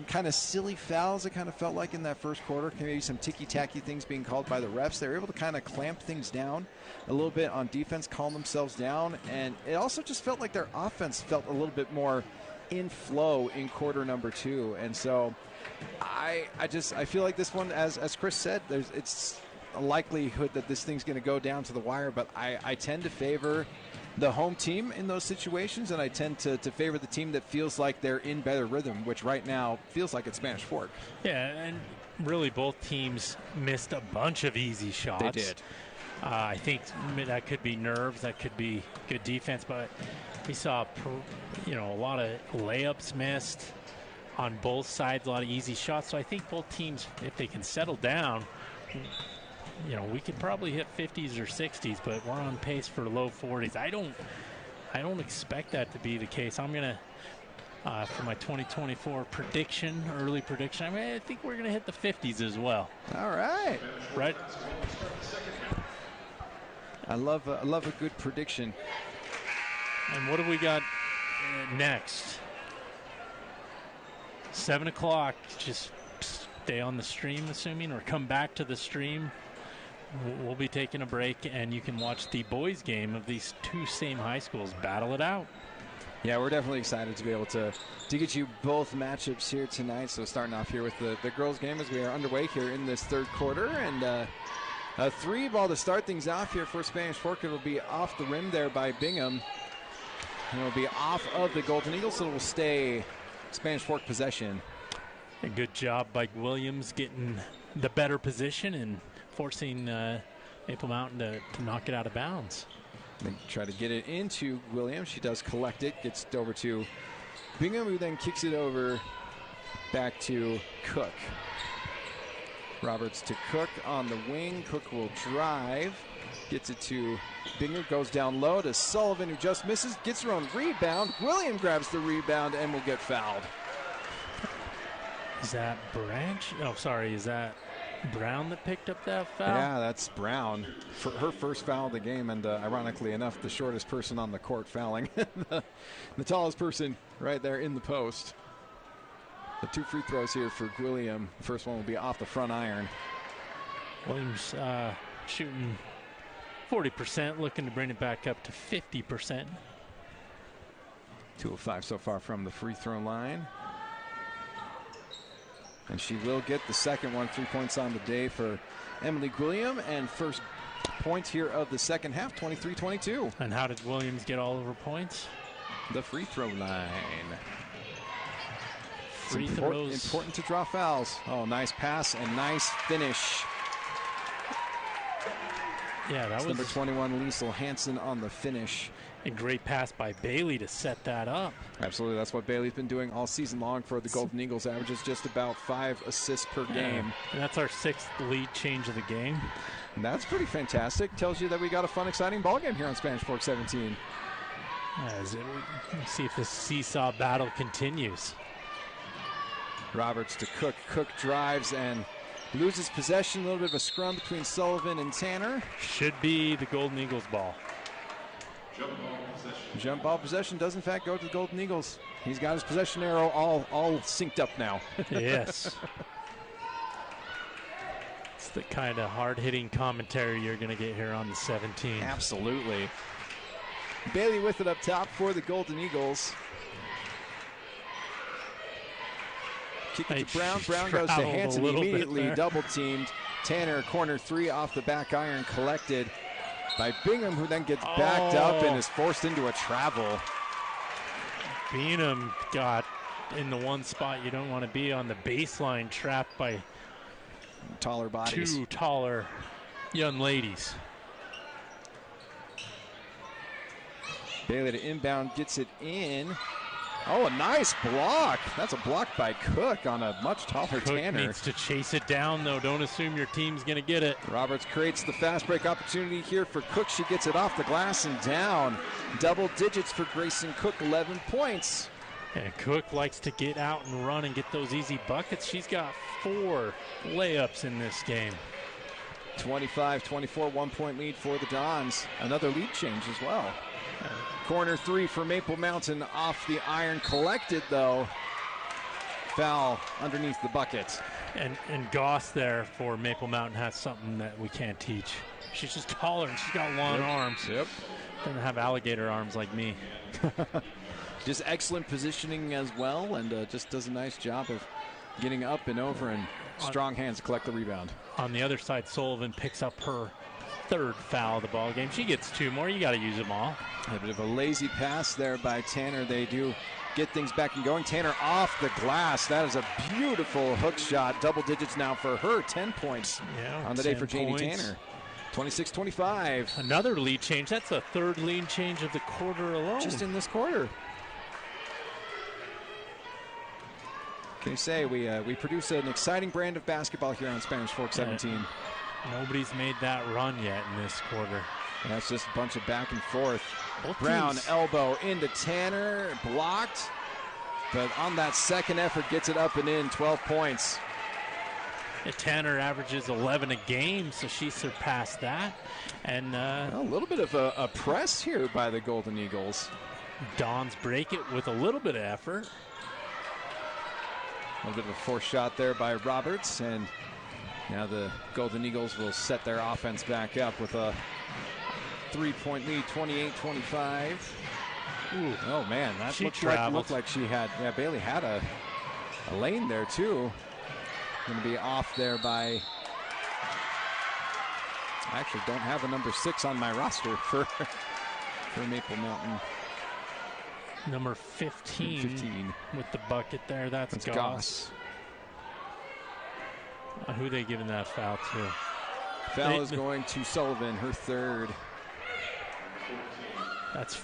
kind of silly fouls, it kind of felt like in that first quarter, maybe some ticky-tacky things being called by the refs, they were able to kind of clamp things down a little bit on defense, calm themselves down, and it also just felt like their offense felt a little bit more in flow in quarter number 2. And so I feel like this one, as Chris said, it's a likelihood that this thing's going to go down to the wire, but I tend to favor the home team in those situations, and I tend to favor the team that feels like they're in better rhythm, which right now feels like it's Spanish Fork. Yeah, and really both teams missed a bunch of easy shots. They did. I think that could be nerves, that could be good defense, but We saw, a lot of layups missed on both sides, a lot of easy shots. So I think both teams, if they can settle down, we could probably hit 50s or 60s, but we're on pace for low 40s. I don't expect that to be the case. I'm gonna for my 2024 early prediction. I think we're gonna hit the 50s as well. All right. Right. I love a good prediction. And what do we got next? 7 o'clock. Just stay on the stream, assuming, or come back to the stream. We'll be taking a break, and you can watch the boys' game of these two same high schools battle it out. Yeah, we're definitely excited to be able to get you both matchups here tonight. So starting off here with the girls' game as we are underway here in this third quarter. And a 3-ball to start things off here for Spanish Fork. It will be off the rim there by Bingham. And it will be off of the Golden Eagles, so it will stay Spanish Fork possession. A good job by Williams getting the better position and forcing Maple Mountain to knock it out of bounds. They try to get it into Williams. She does collect it, gets it over to Bingham, who then kicks it over back to Cook. Roberts to Cook on the wing. Cook will drive, gets it to Bingham, goes down low to Sullivan, who just misses, gets her own rebound. William grabs the rebound and will get fouled. Is that Branch? Oh, sorry, is that Brown that picked up that foul? Yeah, that's Brown for her first foul of the game, and ironically enough, the shortest person on the court fouling. the tallest person right there in the post. The 2 free throws here for William. The first one will be off the front iron. Williams shooting 40%, looking to bring it back up to 50%. 2 of 5 so far from the free throw line. And she will get the second one. 3 points on the day for Emily Gwilliam. And first point here of the second half, 23-22. And how did Williams get all of her points? The free throw line. Free throws. Important to draw fouls. Oh, nice pass and nice finish. Yeah, that was number 21, Liesl Hansen on the finish. A great pass by Bailey to set that up. Absolutely. That's what Bailey's been doing all season long for the Golden Eagles. Averages just about 5 assists per game. And that's our 6th lead change of the game. And that's pretty fantastic. Tells you that we got a fun, exciting ball game here on Spanish Fork 17. Let's see if this seesaw battle continues. Roberts to Cook. Cook drives and loses possession. A little bit of a scrum between Sullivan and Tanner. Should be the Golden Eagles ball. Jump ball possession does in fact go to the Golden Eagles. He's got his possession arrow all synced up now. Yes. It's the kind of hard-hitting commentary you're going to get here on the 17. Absolutely. Bailey with it up top for the Golden Eagles. Kick it to Brown. Brown goes to Hansen, immediately double-teamed. Tanner, corner 3 off the back iron, collected by Bingham, who then gets backed up and is forced into a travel. Bingham got in the one spot you don't want to be on the baseline, trapped by taller bodies. 2 taller young ladies. Bailey to inbound, gets it in. Oh, a nice block. That's a block by Cook on a much taller Tanner. Cook needs to chase it down, though. Don't assume your team's going to get it. Roberts creates the fast break opportunity here for Cook. She gets it off the glass and down. Double digits for Grayson Cook, 11 points. And Cook likes to get out and run and get those easy buckets. She's got 4 layups in this game. 25-24, 1-point lead for the Dons. Another lead change as well. Corner 3 for Maple Mountain off the iron, collected though. Foul underneath the bucket. And Goss there for Maple Mountain has something that we can't teach. She's just taller and she's got long arms. Yep. Doesn't have alligator arms like me. Just excellent positioning as well, and just does a nice job of getting up and over, and strong hands to collect the rebound. On the other side, Sullivan picks up her 3rd foul of the ball game. She gets 2 more. You got to use them all. A bit of a lazy pass there by Tanner. They do get things back and going. Tanner off the glass. That is a beautiful hook shot. Double digits now for her. 10 points on the day for Janie Tanner. 26-25. Another lead change. That's a third lead change of the quarter alone. Just in this quarter. Can you say we produce an exciting brand of basketball here on Spanish Fork 17? Nobody's made that run yet in this quarter. That's just a bunch of back and forth. Both Brown teams. elbow into Tanner, blocked. But on that second effort, gets it up and in, 12 points. Tanner averages 11 a game, so she surpassed that. And a little bit of a press here by the Golden Eagles. Dons break it with a little bit of effort. A little bit of a forced shot there by Roberts, and now the Golden Eagles will set their offense back up with a 3-point lead, 28-25. Ooh, oh man, that looked like she had. Yeah, Bailey had a lane there too. Going to be off there by. I actually don't have a number 6 on my roster for Maple Mountain. Number 15 with the bucket there. That's Goss. Who are they giving that foul to? Foul is going to Sullivan, her third. That's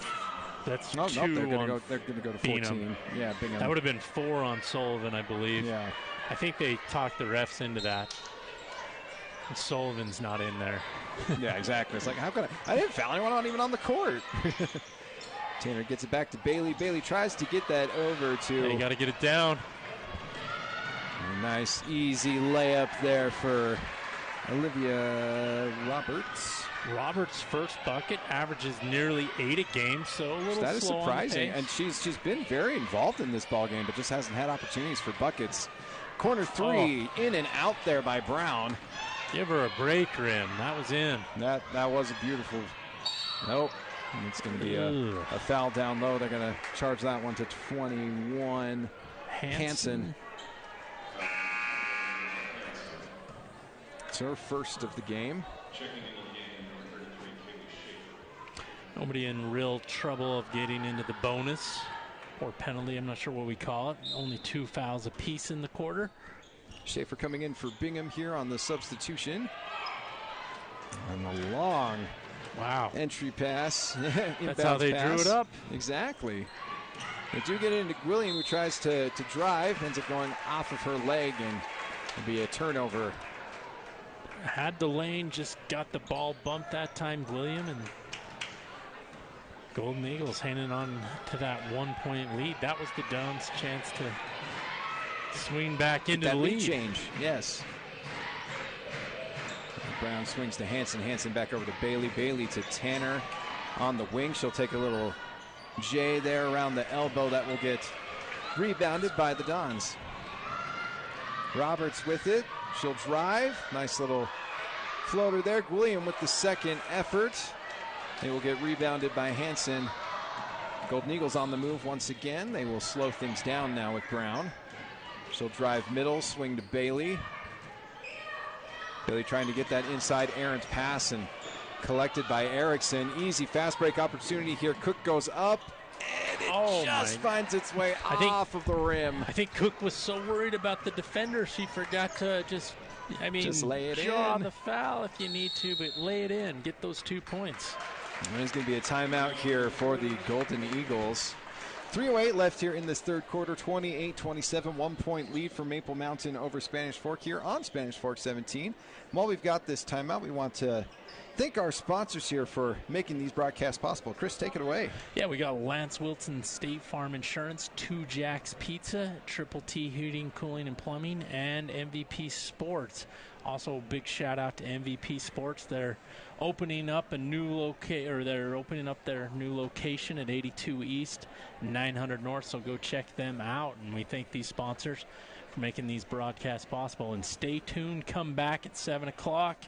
no, two. They're going to go to 14. Bingham. Yeah, Bingham. That would have been 4 on Sullivan, I believe. Yeah. I think they talked the refs into that. And Sullivan's not in there. Yeah, exactly. It's like, how can I didn't foul anyone, not even on the court. Tanner gets it back to Bailey. Bailey tries to get that over to. Yeah, you got to get it down. A nice, easy layup there for Olivia Roberts. Roberts' first bucket averages nearly 8 a game, so a little that is slow surprising. on the pace. And she's been very involved in this ball game, but just hasn't had opportunities for buckets. Corner 3, in and out there by Brown. Give her a break, Rim. That was in. That was a beautiful. Nope. And it's going to be a foul down low. They're going to charge that one to 21. Hansen. It's her first of the game. Nobody in real trouble of getting into the bonus or penalty. I'm not sure what we call it. Only 2 fouls apiece in the quarter. Schaefer coming in for Bingham here on the substitution. And a long entry pass. That's how they drew it up. Exactly. They do get into William, who tries to drive, ends up going off of her leg, and it'll be a turnover. Had the lane, just got the ball bumped that time, William, and Golden Eagles hanging on to that 1-point lead. That was the Dons' chance to swing back into the lead. Change, yes. Brown swings to Hansen. Hansen back over to Bailey. Bailey to Tanner on the wing. She'll take a little J there around the elbow. That will get rebounded by the Dons. Roberts with it. She'll drive. Nice little floater there. William with the second effort. It will get rebounded by Hansen. Golden Eagles on the move once again. They will slow things down now with Brown. She'll drive middle, swing to Bailey. Bailey trying to get that inside errant pass and collected by Erickson. Easy fast break opportunity here. Cook goes up, and it just finds its way off of the rim. I think Cook was so worried about the defender, she forgot to just lay it draw in. the foul if you need to, but lay it in. Get those 2 points. And there's going to be a timeout here for the Golden Eagles. 3:08 left here in this third quarter, 28-27, 1-point lead for Maple Mountain over Spanish Fork here on Spanish Fork 17. While we've got this timeout, we want to thank our sponsors here for making these broadcasts possible. Chris, take it away. Yeah, we got Lance Wilson State Farm Insurance, 2 Jacks Pizza, Triple T Heating, Cooling, and Plumbing, and MVP Sports. Also, a big shout out to MVP Sports. They're opening up their new location at 82 East, 900 North. So go check them out. And we thank these sponsors for making these broadcasts possible. And stay tuned. Come back at 7 o'clock.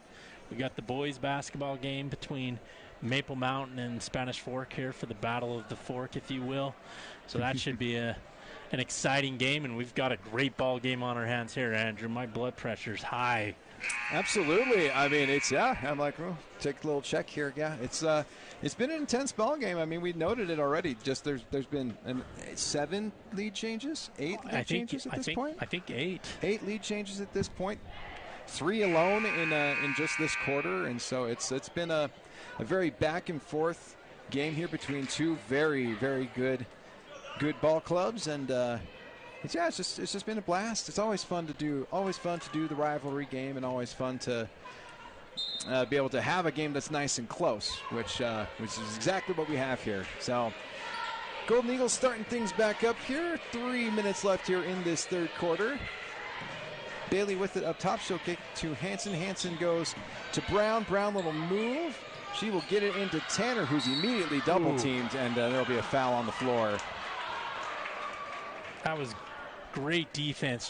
We got the boys basketball game between Maple Mountain and Spanish Fork here for the Battle of the Fork, if you will. So that should be an exciting game, and we've got a great ball game on our hands here, Andrew. My blood pressure's high. Absolutely. I mean, I'm like, take a little check here. Yeah, it's been an intense ball game. I mean, we noted it already. Just there's been 7 lead changes, 8 lead changes at this point. I think 8. 8 lead changes at this point. 3 alone in just this quarter, and so it's been a very back and forth game here between two very, very good ball clubs, and it's just been a blast. It's always fun to do the rivalry game, and always fun to be able to have a game that's nice and close, which is exactly what we have here. So Golden Eagles starting things back up here. 3 minutes left here in this third quarter. Bailey with it up top. She'll kick to Hanson. Hanson goes to Brown. Brown little move. She will get it into Tanner, who's immediately double teamed, and there'll be a foul on the floor. That was great defense.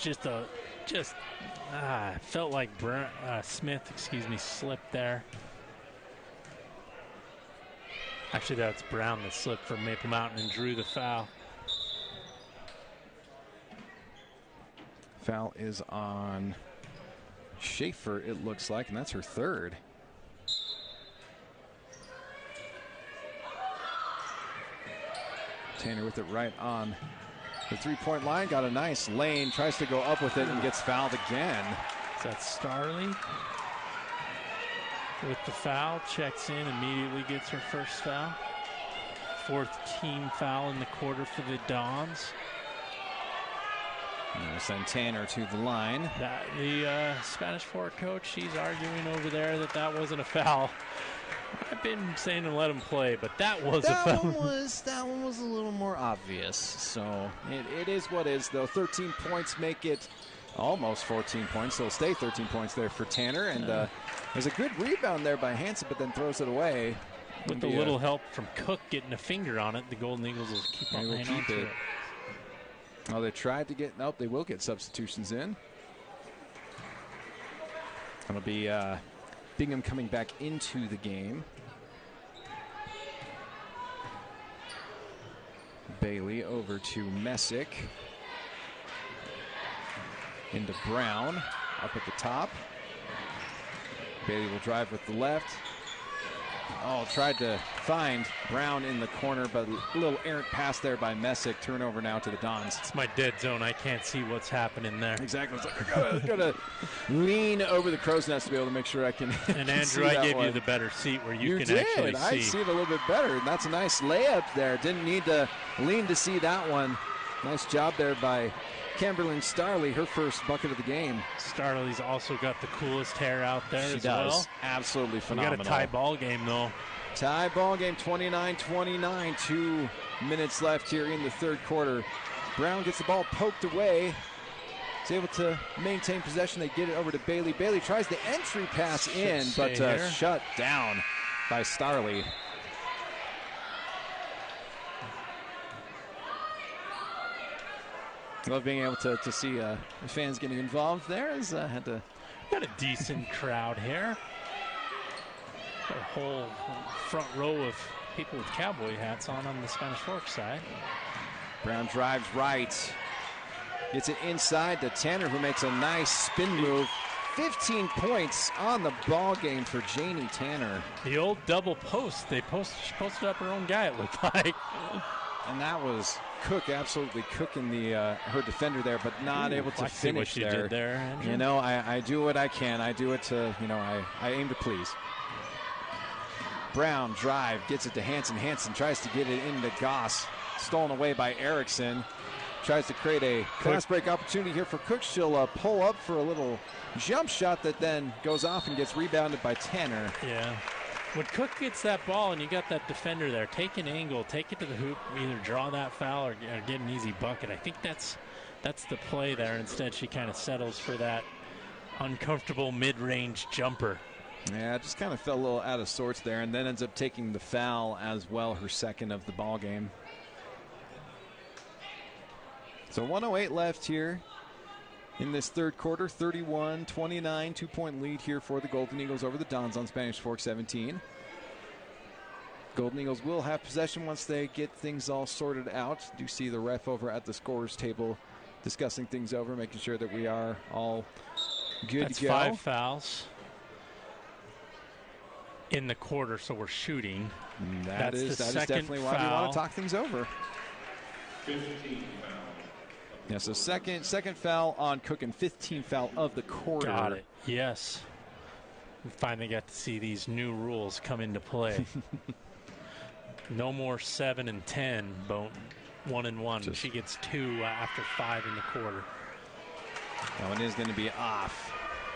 Felt like Smith, slipped there. Actually, that's Brown that slipped for Maple Mountain and drew the foul. Foul is on Schaefer, it looks like, and that's her third. Tanner with it right on the three-point line. Got a nice lane. Tries to go up with it and gets fouled again. Is that Starley? With the foul, checks in, immediately gets her first foul. 4th team foul in the quarter for the Dons. We'll send Tanner to the line. The Spanish Fork coach, she's arguing over there that wasn't a foul. I've been saying to let him play, but that was a foul. That one was a little more obvious. So it is what is, though. 13 points make it almost 14 points. So it'll stay 13 points there for Tanner. And there's a good rebound there by Hanson, but then throws it away. With a little help from Cook getting a finger on it, the Golden Eagles will keep on hanging on to it. Oh, they tried to get, nope, they will get substitutions in. It'll be Bingham coming back into the game. Bailey over to Messick. Into Brown, up at the top. Bailey will drive with the left. Oh, tried to find Brown in the corner, but a little errant pass there by Messick. Turnover now to the Dons. It's my dead zone. I can't see what's happening there. Exactly. It's like, I gotta lean over the crow's nest to be able to make sure I can. And Andrew, I gave you the better seat where you can actually see. I see it a little bit better, and that's a nice layup there. Didn't need to lean to see that one. Nice job there by Kimberlyn Starley, her first bucket of the game. Starley's also got the coolest hair out there she as does. well. Absolutely phenomenal. We got a tie ball game, though. Tie ball game, 29-29. 2 minutes left here in the third quarter. Brown gets the ball poked away. Is able to maintain possession. They get it over to Bailey. Bailey tries the entry pass in, but shut down by Starley. Love being able to see fans getting involved there. Got a decent crowd here. Got a whole front row of people with cowboy hats on the Spanish Fork side. Brown drives right. Gets it inside to Tanner, who makes a nice spin move. 15 points on the ball game for Janie Tanner. The old double post. She posted up her own guy, it looked like. And that was Cook absolutely cooking her defender there, but not able to finish what she there. Did there, Andrew. You know, I do what I can. I do it to, I aim to please. Brown drive, gets it to Hanson. Hanson tries to get it into Goss. Stolen away by Erickson. Tries to create a fast break opportunity here for Cook. She'll pull up for a little jump shot that then goes off and gets rebounded by Tanner. Yeah. When Cook gets that ball and you got that defender there, take an angle, take it to the hoop, either draw that foul or get an easy bucket. I think that's the play there. Instead, she kind of settles for that uncomfortable mid-range jumper. Yeah, just kind of fell a little out of sorts there, and then ends up taking the foul as well, her second of the ball game. So 1:08 left here in this third quarter. 31-29, 2-point lead here for the Golden Eagles over the Dons on Spanish Fork 17. Golden Eagles will have possession once they get things all sorted out. Do see the ref over at the scorer's table discussing things over, making sure that we are all good to go. That's 5 fouls in the quarter, so we're shooting. That is definitely why we want to talk things over. 15 foul Yeah, so second foul on Cook and 15th foul of the quarter. Got it. Yes. We finally got to see these new rules come into play. No more 7 and 10, but 1 and 1. She gets 2 after 5 in the quarter. That one is going to be off.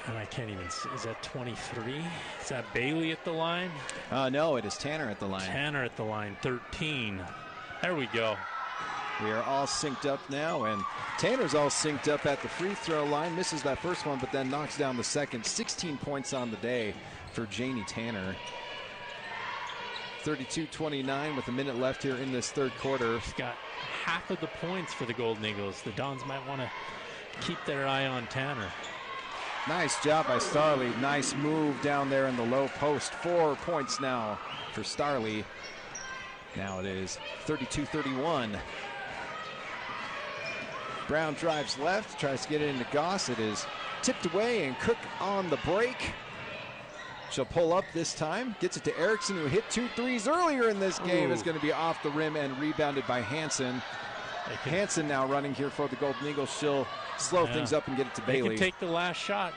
And I can't even see. Is that 23? Is that Bailey at the line? No, it is Tanner at the line. Tanner at the line, 13. There we go. We are all synced up now, and Tanner's all synced up at the free throw line. Misses that first one, but then knocks down the second. 16 points on the day for Janie Tanner. 32-29 with a minute left here in this third quarter. She's got half of the points for the Golden Eagles. The Dons might want to keep their eye on Tanner. Nice job by Starley. Nice move down there in the low post. 4 points now for Starley. Now it is 32-31. Brown drives left, tries to get it into Goss. It is tipped away, and Cook on the break. She'll pull up this time. Gets it to Erickson, who hit 2 threes earlier in this game. Is going to be off the rim and rebounded by Hansen. Hansen now running here for the Golden Eagles. She'll slow things up and get it to Bailey. They can take the last shot.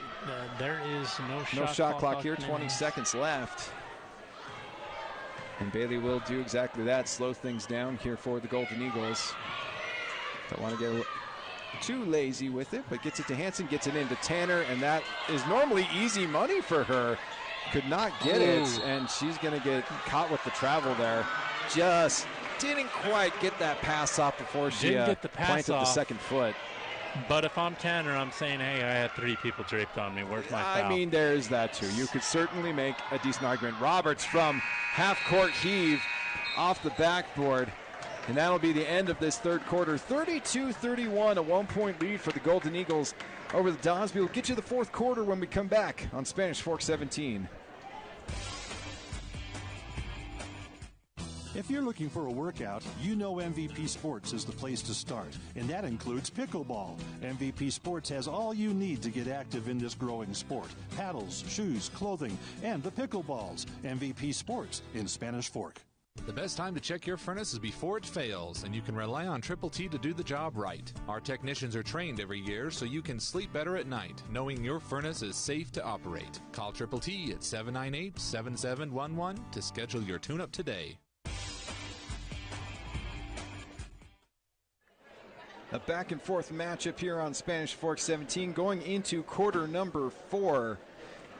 There is no shot clock here. 20 seconds left. And Bailey will do exactly that. Slow things down here for the Golden Eagles. Don't want to get too lazy with it, but gets it to Hansen, gets it into Tanner, and that is normally easy money for her. Could not get it, and she's going to get caught with the travel there. Just didn't quite get that pass off before she planted the second foot. But if I'm Tanner, I'm saying, hey, I had 3 people draped on me. Where's my foul? I mean, there's that too. You could certainly make a decent argument. Roberts from half-court heave off the backboard. And that'll be the end of this third quarter. 32-31, a 1-point lead for the Golden Eagles over the Dons. We'll get you the fourth quarter when we come back on Spanish Fork 17. If you're looking for a workout, you know MVP Sports is the place to start, and that includes pickleball. MVP Sports has all you need to get active in this growing sport. Paddles, shoes, clothing, and the pickleballs. MVP Sports in Spanish Fork. The best time to check your furnace is before it fails, and you can rely on Triple T to do the job right. Our technicians are trained every year so you can sleep better at night, knowing your furnace is safe to operate. Call Triple T at 798-7711 to schedule your tune-up today. A back and forth matchup here on Spanish Fork 17 going into quarter number 4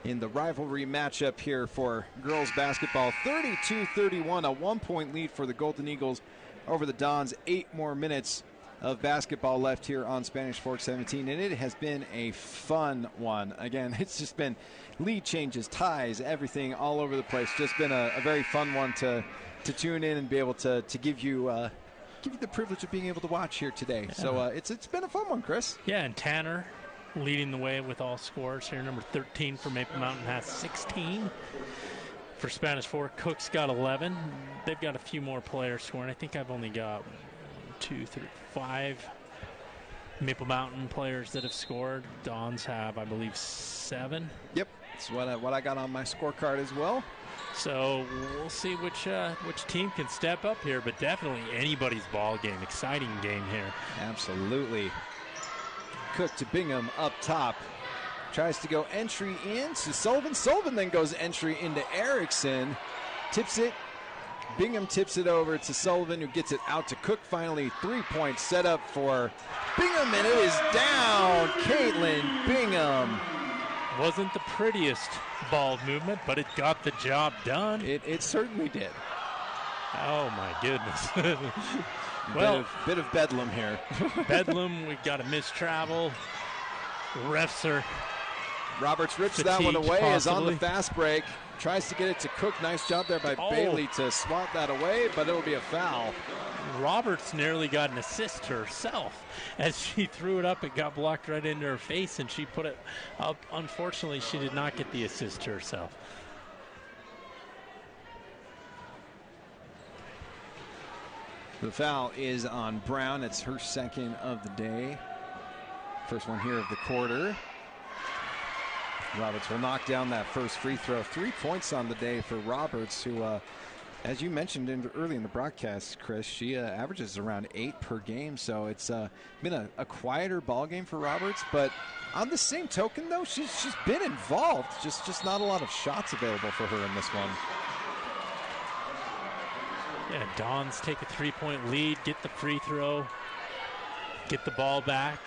in the rivalry matchup here for girls basketball. 32-31, a 1-point lead for the Golden Eagles over the Dons. 8 more minutes of basketball left here on Spanish Fork 17, and it has been a fun one. Again, it's just been lead changes, ties, everything all over the place. Just been a very fun one to tune in and be able to give you the privilege of being able to watch here today. Yeah. So it's been a fun one, Chris. Yeah, and Tanner leading the way with all scores here. Number 13 for Maple Mountain has 16. For Spanish Fork, Cook's got 11. They've got a few more players scoring. I think I've only got 2, 3, 5 Maple Mountain players that have scored. Dons have, I believe, 7. Yep, that's what I got on my scorecard as well. So we'll see which team can step up here, but definitely anybody's ball game. Exciting game here. Absolutely. Cook to Bingham up top. Tries to go entry in to Sullivan. Sullivan then goes entry into Erickson. Tips it. Bingham tips it over to Sullivan, who gets it out to Cook. Finally, 3-point setup for Bingham, and it is down. Caitlin Bingham. Wasn't the prettiest ball movement, but it got the job done. It certainly did. Oh, my goodness. Well, bit of bedlam here. Bedlam, we've got a missed travel. Refs are Roberts rips that one away, possibly. Is on the fast break. Tries to get it to Cook. Nice job there by Bailey to swat that away, but it'll be a foul. Roberts nearly got an assist herself. As she threw it up, it got blocked right into her face, and she put it up. Unfortunately, she did not get the assist herself. The foul is on Brown. It's her second of the day. First one here of the quarter. Roberts will knock down that first free throw. 3 points on the day for Roberts, who As you mentioned early in the broadcast, Chris, she averages around 8 per game, so it's been a quieter ball game for Roberts. But on the same token, though, she's been involved. Just not a lot of shots available for her in this one. Yeah, Dons take a 3-point lead, get the free throw, get the ball back.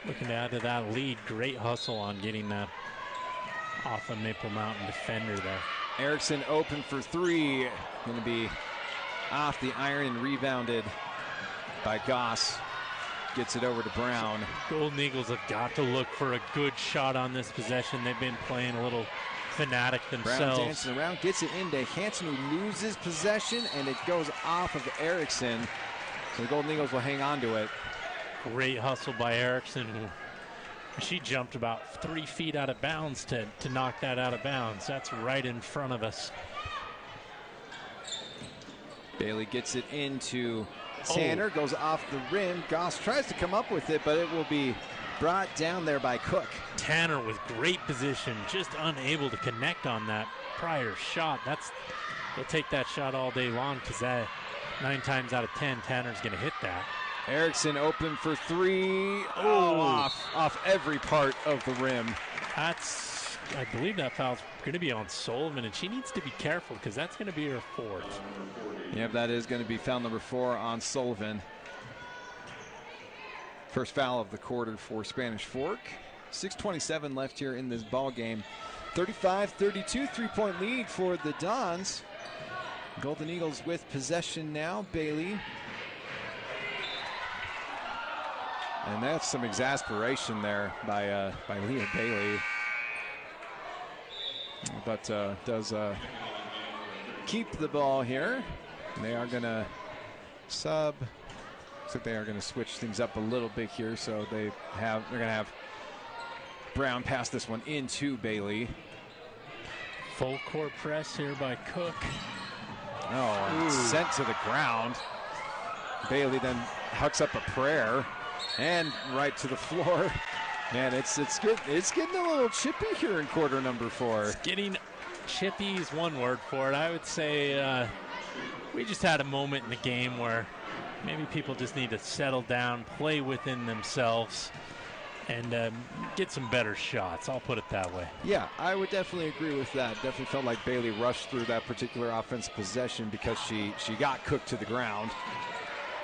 Looking to add to that lead. Great hustle on getting that off a Maple Mountain defender there. Erickson open for 3. Going to be off the iron and rebounded by Goss. Gets it over to Brown. Golden Eagles have got to look for a good shot on this possession. They've been playing a little fanatic themselves. Brown dances around, gets it into Hanson, who loses possession, and it goes off of Erickson. So the Golden Eagles will hang on to it. Great hustle by Erickson. She jumped about 3 feet out of bounds to knock that out of bounds. That's right in front of us. Bailey gets it into Tanner, goes off the rim. Goss tries to come up with it, but it will be brought down there by Cook. Tanner with great position, just unable to connect on that prior shot. He'll take that shot all day long because 9 times out of 10, Tanner's going to hit that. Erickson open for 3. Off every part of the rim. I believe that foul's going to be on Sullivan, and she needs to be careful because that's going to be her 4th. Yep, that is going to be foul number 4 on Sullivan. First foul of the quarter for Spanish Fork. 6:27 left here in this ball game. 35-32, 3-point lead for the Dons. Golden Eagles with possession now. Bailey. And that's some exasperation there by Leah Bailey. But does keep the ball here. They are going to sub. Looks like they are going to switch things up a little bit here. So they're going to have Brown pass this one into Bailey. Full court press here by Cook. Sent to the ground. Bailey then hucks up a prayer and right to the floor. Man, it's getting a little chippy here in quarter number 4. It's getting chippy is one word for it. I would say we just had a moment in the game where maybe people just need to settle down, play within themselves, and get some better shots. I'll put it that way. Yeah, I would definitely agree with that. Definitely felt like Bailey rushed through that particular offensive possession because she got Cook to the ground.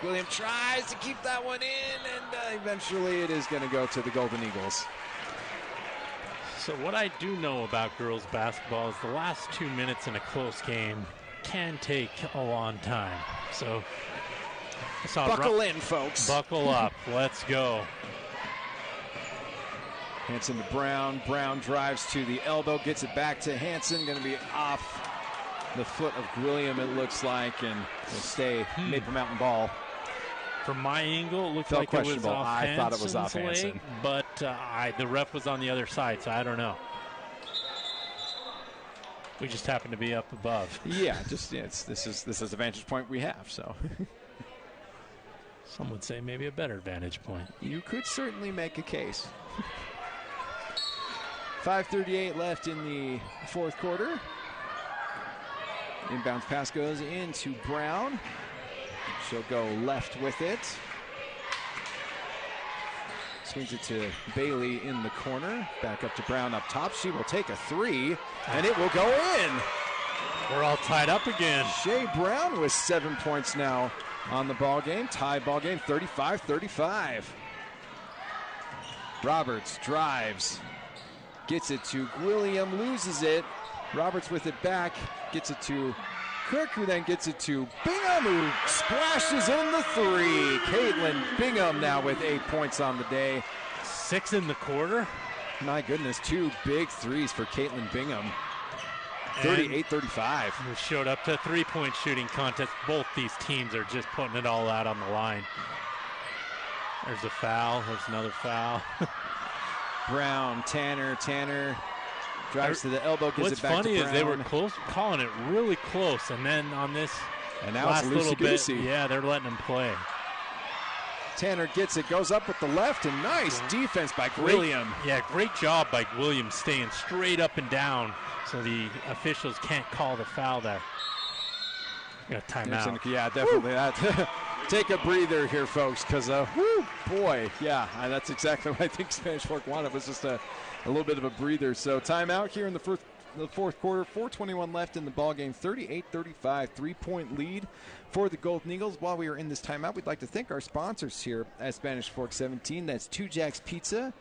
William tries to keep that one in, and eventually it is going to go to the Golden Eagles. So what I do know about girls basketball is the last 2 minutes in a close game can take a long time. So buckle in, folks. Buckle up. Let's go. Hanson to Brown. Brown drives to the elbow, gets it back to Hanson. Going to be off the foot of William, it looks like, and will stay Maple Mountain ball. From my angle, it looked like it was off I thought it was off Hanson. Leg, but the ref was on the other side, so I don't know. We just happened to be up above. Yeah, this is a vantage point we have. So some would say maybe a better vantage point. You could certainly make a case. 5:38 left in the 4th quarter. Inbounds pass goes into Brown. She'll go left with it. Swings it to Bailey in the corner. Back up to Brown up top. She will take a 3, and it will go in. We're all tied up again. Shea Brown with 7 points now on the ball game. Tie ball game, 35-35. Roberts drives. Gets it to William, loses it. Roberts with it back. Gets it to Cook, who then gets it to Bingham, who splashes in the 3. Caitlin Bingham now with 8 points on the day. 6 in the quarter. My goodness, 2 big threes for Caitlin Bingham. 38-35. We showed up to a 3-point shooting contest. Both these teams are just putting it all out on the line. There's a foul. There's another foul. Brown, Tanner drives to the elbow, gives it back to Brown. What's funny is they were close, calling it really close, and then on this and now last it's little bit, loosey-goosey. yeah, they're letting them play. Tanner gets it, goes up with the left, and nice defense by William. Yeah, great job by William staying straight up and down so the officials can't call the foul there. Got a timeout. Yeah, definitely. That. Take a breather here, folks, because, boy, yeah, that's exactly what I think Spanish Fork wanted, was just a little bit of a breather. So timeout here in the fourth quarter, 4:21 left in the ball game, 38-35, 3-point lead for the Golden Eagles. While we are in this timeout, we'd like to thank our sponsors here at Spanish Fork 17. That's Two Jacks Pizza,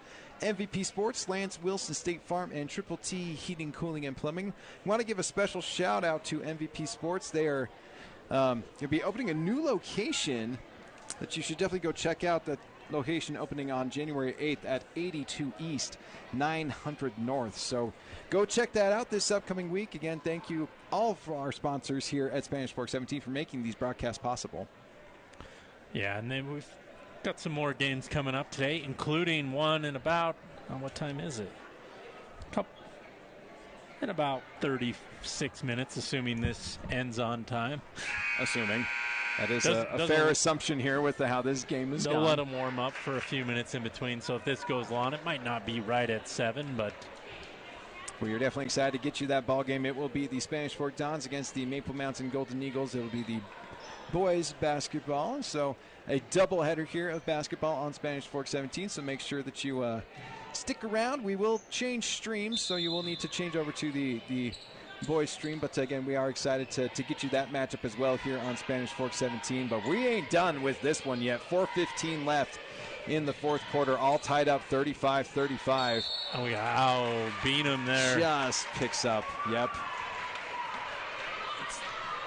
MVP Sports, Lance Wilson State Farm, and Triple T Heating, Cooling, and Plumbing. I want to give a special shout out to MVP Sports. They are you'll be opening a new location that you should definitely go check out. The location opening on January 8th at 82 East, 900 North. So go check that out this upcoming week. Again, thank you all for our sponsors here at Spanish Fork 17 for making these broadcasts possible. Yeah, and then we've got some more games coming up today, including one in about, what time is it? In about 36 minutes, assuming this ends on time. Assuming. That is a fair assumption here with how this game is going. They'll let them warm up for a few minutes in between, so if this goes long, it might not be right at 7, but... Well, you're definitely excited to get you that ball game. It will be the Spanish Fork Dons against the Maple Mountain Golden Eagles. It will be the boys basketball. So a doubleheader here of basketball on Spanish Fork 17, so make sure that you... stick around. We will change streams, so you will need to change over to the boys stream. But again, we are excited to get you that matchup as well here on Spanish Fork 17. But we ain't done with this one yet. 4:15 left in the fourth quarter, all tied up 35-35. Oh, we got Beanham there. Just picks up. Yep.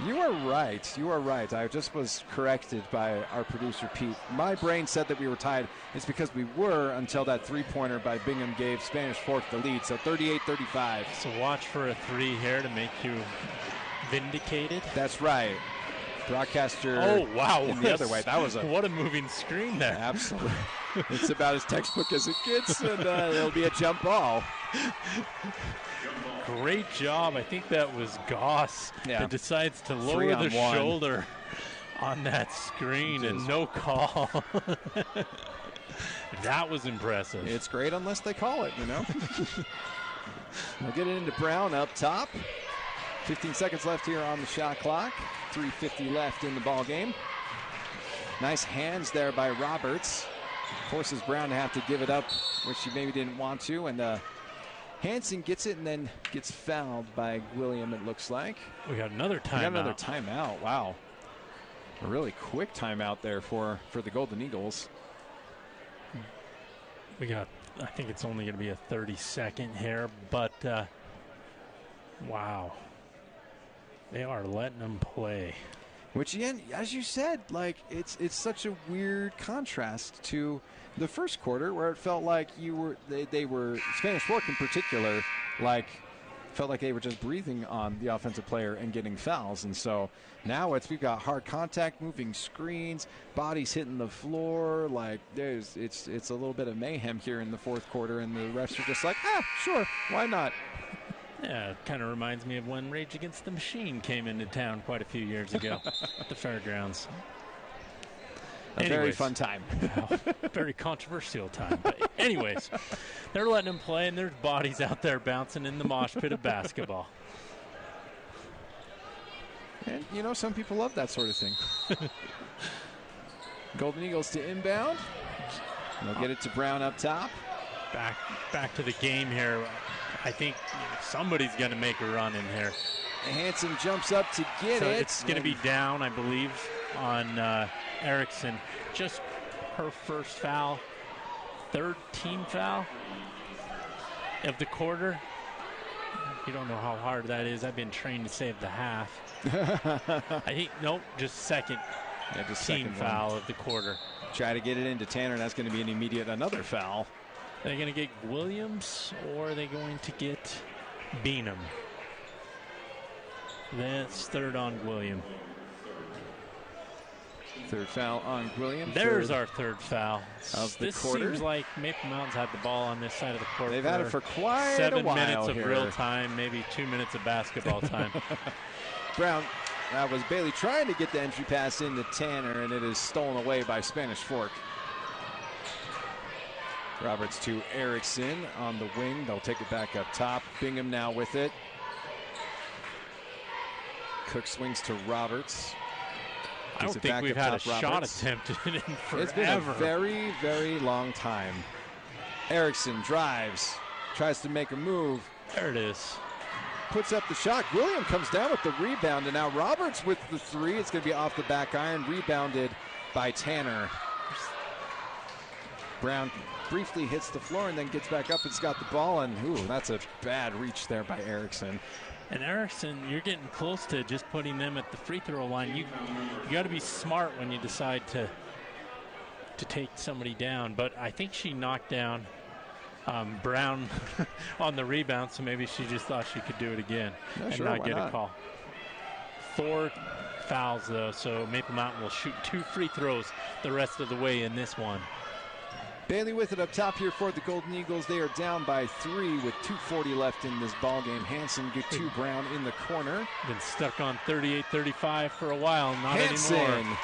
You are right. You are right. I just was corrected by our producer, Pete. My brain said that we were tied. It's because we were until that three-pointer by Bingham gave Spanish Fork the lead. So 38-35. So watch for a three here to make you vindicated. That's right. Broadcaster. Oh, wow. In the other way. That was what a moving screen there. Absolutely. It's about as textbook as it gets, and it'll be a jump ball. Great job. I think that was Goss that decides to lower the shoulder on that screen and no call. That was impressive. It's great unless they call it, you know. We'll get it into Brown up top. 15 seconds left here on the shot clock. 3:50 left in the ball game. Nice hands there by Roberts. Forces Brown to have to give it up, which he maybe didn't want to. And Hansen gets it and then gets fouled by William, it looks like. We got another timeout. We got another timeout. Wow. A really quick timeout there for the Golden Eagles. We got, I think it's only going to be a 30-second here, but wow. They are letting them play. Which, again, as you said, like it's such a weird contrast to the first quarter where it felt like they were Spanish Fork in particular, like felt like they were just breathing on the offensive player and getting fouls. And so now we've got hard contact, moving screens, bodies hitting the floor. Like it's a little bit of mayhem here in the fourth quarter, and the refs are just like, sure, why not? Yeah, it kind of reminds me of when Rage Against the Machine came into town quite a few years ago at the fairgrounds. Very fun time. Very controversial time. But anyways, they're letting them play, and there's bodies out there bouncing in the mosh pit of basketball. And, some people love that sort of thing. Golden Eagles to inbound. They'll get it to Brown up top. Back to the game here. I think somebody's going to make a run in here. Hansen jumps up to get it. It's going to be down, I believe, on Erickson. Just her first foul. Third team foul of the quarter. You don't know how hard that is. I've been trained to save the half. I think, nope, just second team foul of the quarter. Try to get it into Tanner, and that's going to be an immediate another foul. Are they going to get Williams, or are they going to get Beanham? That's third on William. Third foul on William. There's our third foul. Of the this quarter. Seems like Maple Mountain's had the ball on this side of the court. They've had it for quite 7 a while minutes of here. real time, maybe 2 minutes of basketball time. Brown, that was Bailey trying to get the entry pass into Tanner, and it is stolen away by Spanish Fork. Roberts to Erickson on the wing. They'll take it back up top. Bingham now with it. Cook swings to Roberts. I don't think we've had a shot attempted in forever. It's been a very, very long time. Erickson drives, tries to make a move. There it is. Puts up the shot. William comes down with the rebound, and now Roberts with the three. It's going to be off the back iron, rebounded by Tanner. Brown briefly hits the floor and then gets back up and's got the ball, and that's a bad reach there by Erickson. And Erickson, you're getting close to just putting them at the free throw line. You got to be smart when you decide to take somebody down. But I think she knocked down Brown on the rebound, so maybe she just thought she could do it again not get a call. 4 fouls, though, so Maple Mountain will shoot 2 free throws the rest of the way in this one. Bailey with it up top here for the Golden Eagles. They are down by 3 with 2:40 left in this ball game. Hanson get to Brown in the corner. Been stuck on 38-35 for a while, not Hanson anymore.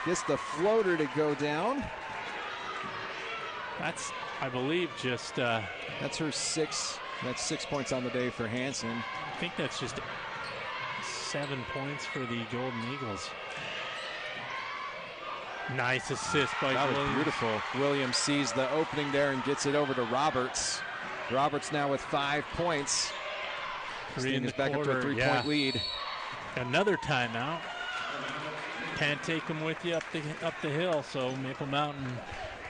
Gets the floater to go down. That's, I believe, just... that's her 6. That's 6 points on the day for Hanson. I think that's just 7 points for the Golden Eagles. Nice assist by That Williams. was beautiful. Williams sees the opening there and gets it over to Roberts. Roberts now with 5 points. 3 in the back quarter. up to a 3-point lead. Another timeout. Can't take them with you up the hill, so Maple Mountain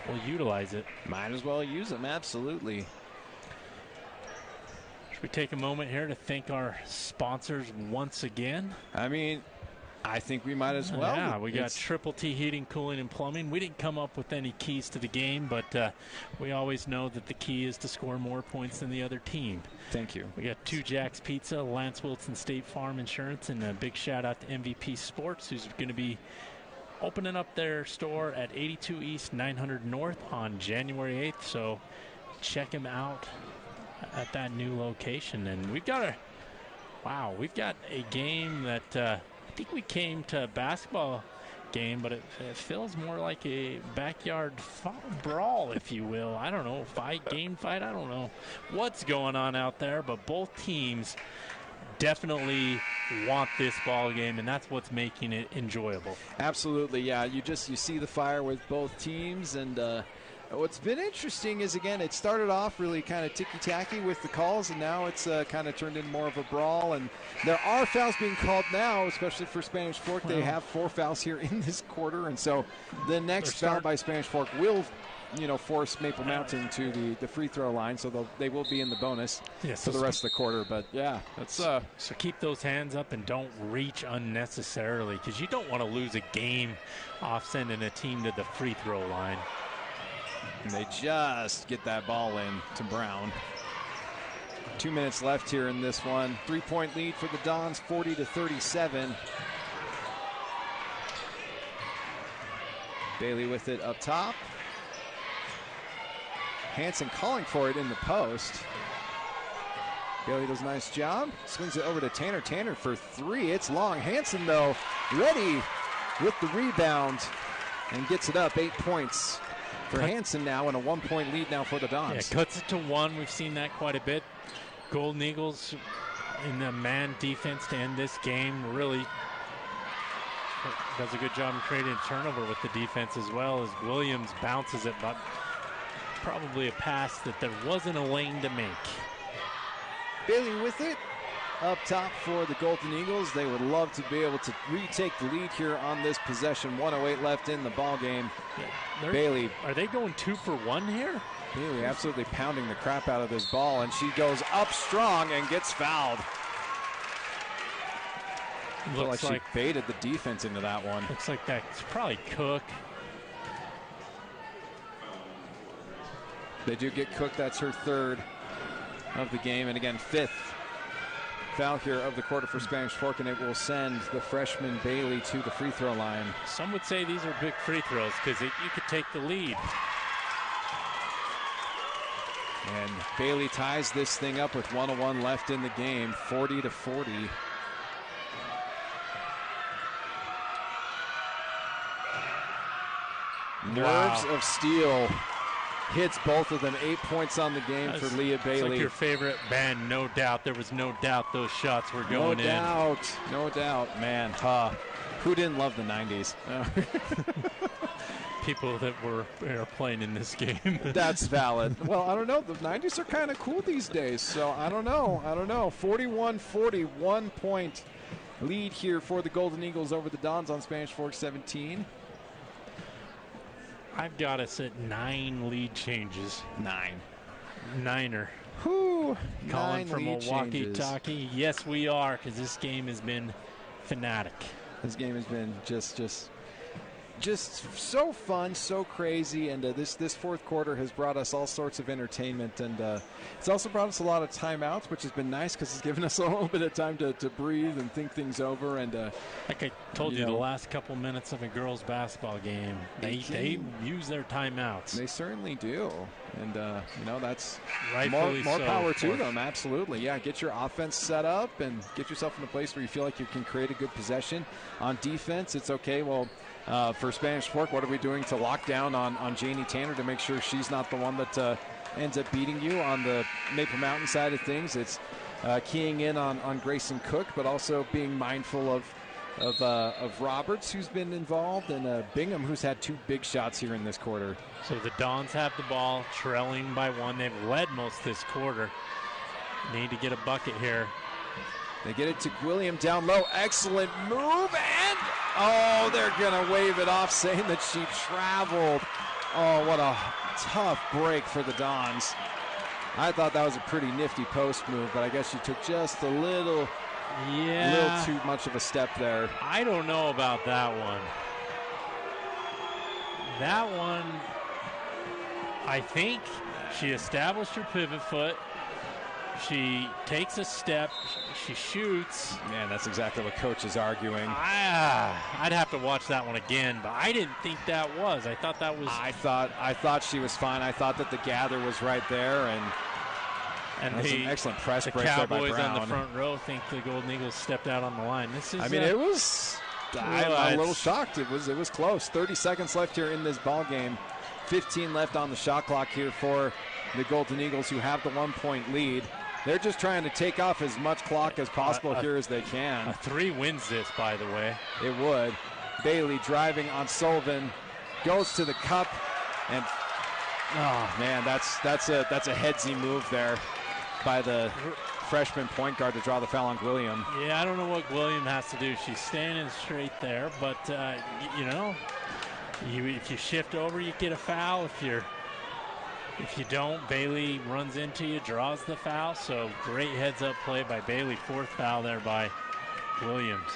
will utilize it. Might as well use them, absolutely. Should we take a moment here to thank our sponsors once again? I think we might as well. Yeah, we got Triple T Heating, Cooling, and Plumbing. We didn't come up with any keys to the game, but we always know that the key is to score more points than the other team. Thank you. We got 2 Jack's Pizza, Lance Wilson State Farm Insurance, and a big shout out to MVP Sports, who's going to be opening up their store at 82 East, 900 North on January 8th. So check them out at that new location. And we've got a game that I think we came to a basketball game, but it feels more like a backyard brawl, if you will. I don't know, game fight. I don't know what's going on out there, but both teams definitely want this ball game, and that's what's making it enjoyable. Absolutely, yeah. You see the fire with both teams, and what's been interesting is, again, it started off really kind of ticky-tacky with the calls, and now it's kind of turned into more of a brawl. And there are fouls being called now, especially for Spanish Fork. They have 4 fouls here in this quarter, and so the next foul by Spanish Fork will, force Maple Mountain to the free throw line, so they will be in the bonus for the rest of the quarter. But yeah, that's so keep those hands up and don't reach unnecessarily, because you don't want to lose a game off sending a team to the free throw line. And they just get that ball in to Brown. 2 minutes left here in this one. 3-point lead for the Dons, 40-37. Bailey with it up top. Hanson calling for it in the post. Bailey does a nice job. Swings it over to Tanner. Tanner for 3. It's long. Hanson, though, ready with the rebound and gets it up. 8 points for Hanson now, and a 1-point lead now for the Dons. Yeah, cuts it to 1. We've seen that quite a bit. Golden Eagles in the man defense to end this game really does a good job in creating a turnover with the defense, as well as Williams bounces it, but probably a pass that there wasn't a lane to make. Bailey with it up top for the Golden Eagles. They would love to be able to retake the lead here on this possession. 1:08 left in the ball game. Yeah, Bailey. Are they going 2 for 1 here? Bailey absolutely pounding the crap out of this ball, and she goes up strong and gets fouled. Looks like she baited the defense into that one. Looks like that's probably Cook. They do get Cook. That's her 3rd of the game, and again 5th foul here of the quarter for Spanish Fork, and it will send the freshman Bailey to the free throw line. Some would say these are big free throws because you could take the lead. And Bailey ties this thing up with 1:01 left in the game, 40-40. Nerves of steel hits both of them. 8 points on the game for Leah Bailey. It's like your favorite band, No Doubt. There was no doubt those shots were going in. No doubt, man. Who didn't love the 90s? People that were playing in this game. That's valid. Well, I don't know. The 90s are kind of cool these days, so I don't know. 41-40, 1 point lead here for the Golden Eagles over the Dons on Spanish Fork 17. I've got us at 9 lead changes. 9er. Whew. Calling 9 from lead Milwaukee changes. Talkie. Yes, we are, because this game has been fanatic. This game has been just so fun, so crazy, and this fourth quarter has brought us all sorts of entertainment, and it's also brought us a lot of timeouts, which has been nice because it's given us a little bit of time to breathe and think things over. And like I told you, the last couple minutes of a girls' basketball game, they use their timeouts. They certainly do, and that's rightfully more so, power to them. Absolutely, yeah. Get your offense set up and get yourself in a place where you feel like you can create a good possession. On defense, it's okay. Well. For Spanish Fork, what are we doing to lock down on Janie Tanner to make sure she's not the one that ends up beating you? On the Maple Mountain side of things, it's keying in on Grayson Cook, but also being mindful of Roberts, who's been involved, and Bingham, who's had 2 big shots here in this quarter. So the Dons have the ball, trailing by 1. They've led most this quarter. Need to get a bucket here. They get it to William down low. Excellent move, and they're going to wave it off, saying that she traveled. Oh, what a tough break for the Dons. I thought that was a pretty nifty post move, but I guess she took just a little too much of a step there. I don't know about that one. That one, I think she established her pivot foot. She takes a step. She shoots. Man, that's exactly what Coach is arguing. I'd have to watch that one again, but I didn't think that was. I thought that was. I thought she was fine. I thought that the gather was right there, and that was an excellent press break there by Brown. The Cowboys on the front row think the Golden Eagles stepped out on the line. This is. It was. I'm a little shocked. It was close. 30 seconds left here in this ball game. 15 left on the shot clock here for the Golden Eagles, who have the 1 point lead. They're just trying to take off as much clock as possible here as they can. A 3 wins this, by the way. It would. Bailey driving on Sullivan, goes to the cup, and that's a headsy move there by the freshman point guard to draw the foul on William. Yeah, I don't know what William has to do. She's standing straight there, but if you shift over, you get a foul. If you don't, Bailey runs into you, draws the foul. So great heads-up play by Bailey. 4th foul there by Williams.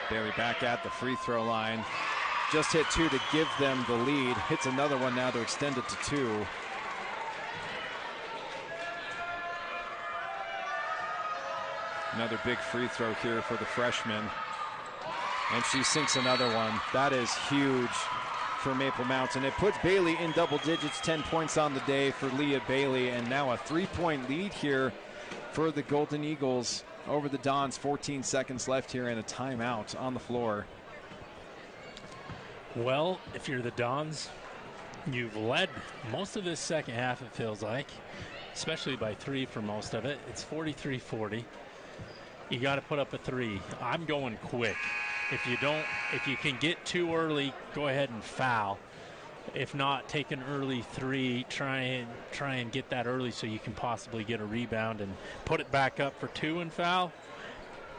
Bailey back at the free throw line. Just hit 2 to give them the lead. Hits another one now to extend it to 2. Another big free throw here for the freshman. And she sinks another one. That is huge for Maple Mountain. It puts Bailey in double digits, 10 points on the day for Leah Bailey, and now a 3-point lead here for the Golden Eagles over the Dons. 14 seconds left here and a timeout on the floor. Well, if you're the Dons, you've led most of this second half, it feels like, especially by 3 for most of it. It's 43-40. You got to put up a 3. I'm going quick. If you can get 2 early, go ahead and foul. If not, take an early 3. Try and get that early so you can possibly get a rebound and put it back up for 2 and foul.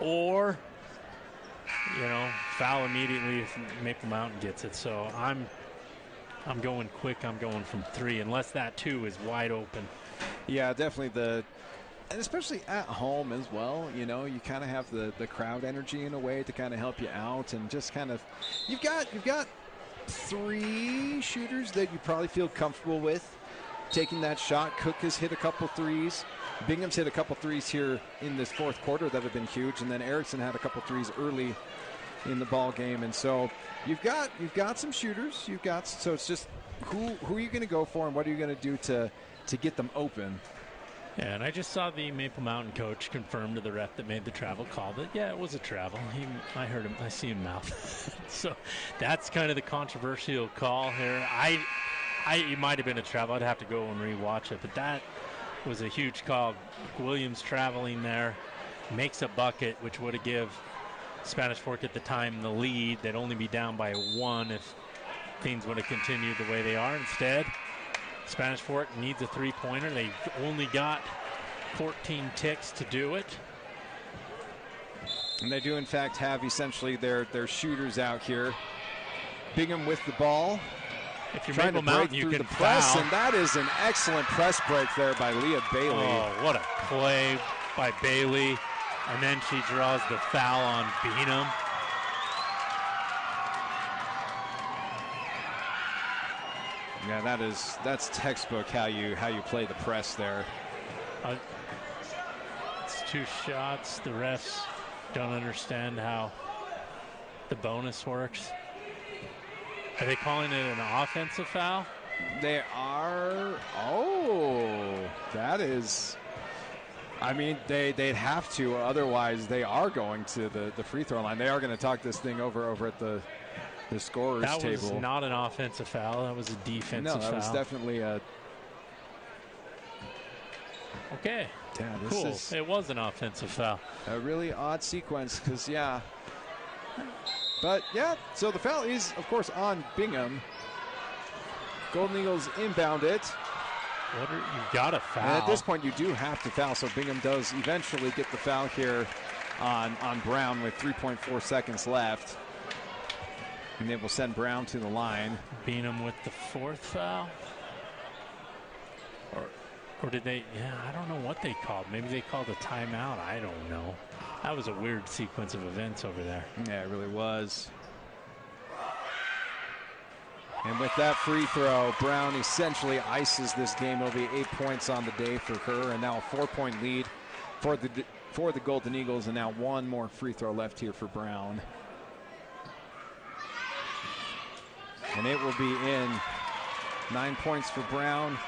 Or, foul immediately if Maple Mountain gets it. So I'm going quick. I'm going from 3 unless that 2 is wide open. Yeah, definitely and especially at home as well, you kind of have the crowd energy in a way to kind of help you out, and just kind of you've got 3 shooters that you probably feel comfortable with taking that shot. Cook has hit a couple 3s. Bingham's hit a couple 3s here in this fourth quarter that have been huge, and then Erickson had a couple 3s early in the ball game, and so you've got some shooters. So it's just who are you going to go for, and what are you going to do to get them open? Yeah, and I just saw the Maple Mountain coach confirm to the ref that made the travel call that, yeah, it was a travel. I heard him. I see him mouth. So that's kind of the controversial call here. It might have been a travel. I'd have to go and rewatch it, but that was a huge call. Williams traveling there, makes a bucket, which would have give Spanish Fork at the time the lead. They'd only be down by 1 if things would have continued the way they are. Instead, Spanish Fork needs a three-pointer. They've only got 14 ticks to do it. And they do, in fact, have essentially their shooters out here. Bingham with the ball. If you're trying Maple to break Mountain, you through can the press, foul. and that is an excellent press break there by Leah Bailey. Oh, what a play by Bailey. And then she draws the foul on Bingham. Yeah, that's textbook how you play the press there. It's 2 shots. The refs don't understand how the bonus works. Are they calling it an offensive foul? They are. Oh, that is. I mean, they'd have to. Otherwise, they are going to the free throw line. They are going to talk this thing over at the scorer's table. That was not an offensive foul. That was a defensive foul. No, that was definitely a. Okay. Yeah, cool. It was an offensive foul. A really odd sequence because, yeah. But, yeah, so the foul is, of course, on Bingham. Golden Eagles inbound it. You've got to foul. And at this point, you do have to foul, so Bingham does eventually get the foul here on Brown with 3.4 seconds left. And they will send Brown to the line. Bingham with the 4th foul. Or did they? Yeah, I don't know what they called. Maybe they called a timeout. I don't know. That was a weird sequence of events over there. Yeah, it really was. And with that free throw, Brown essentially ices this game. It'll be 8 points on the day for her, and now a 4-point lead for the Golden Eagles, and now 1 more free throw left here for Brown. And it will be in. 9 points for Brown.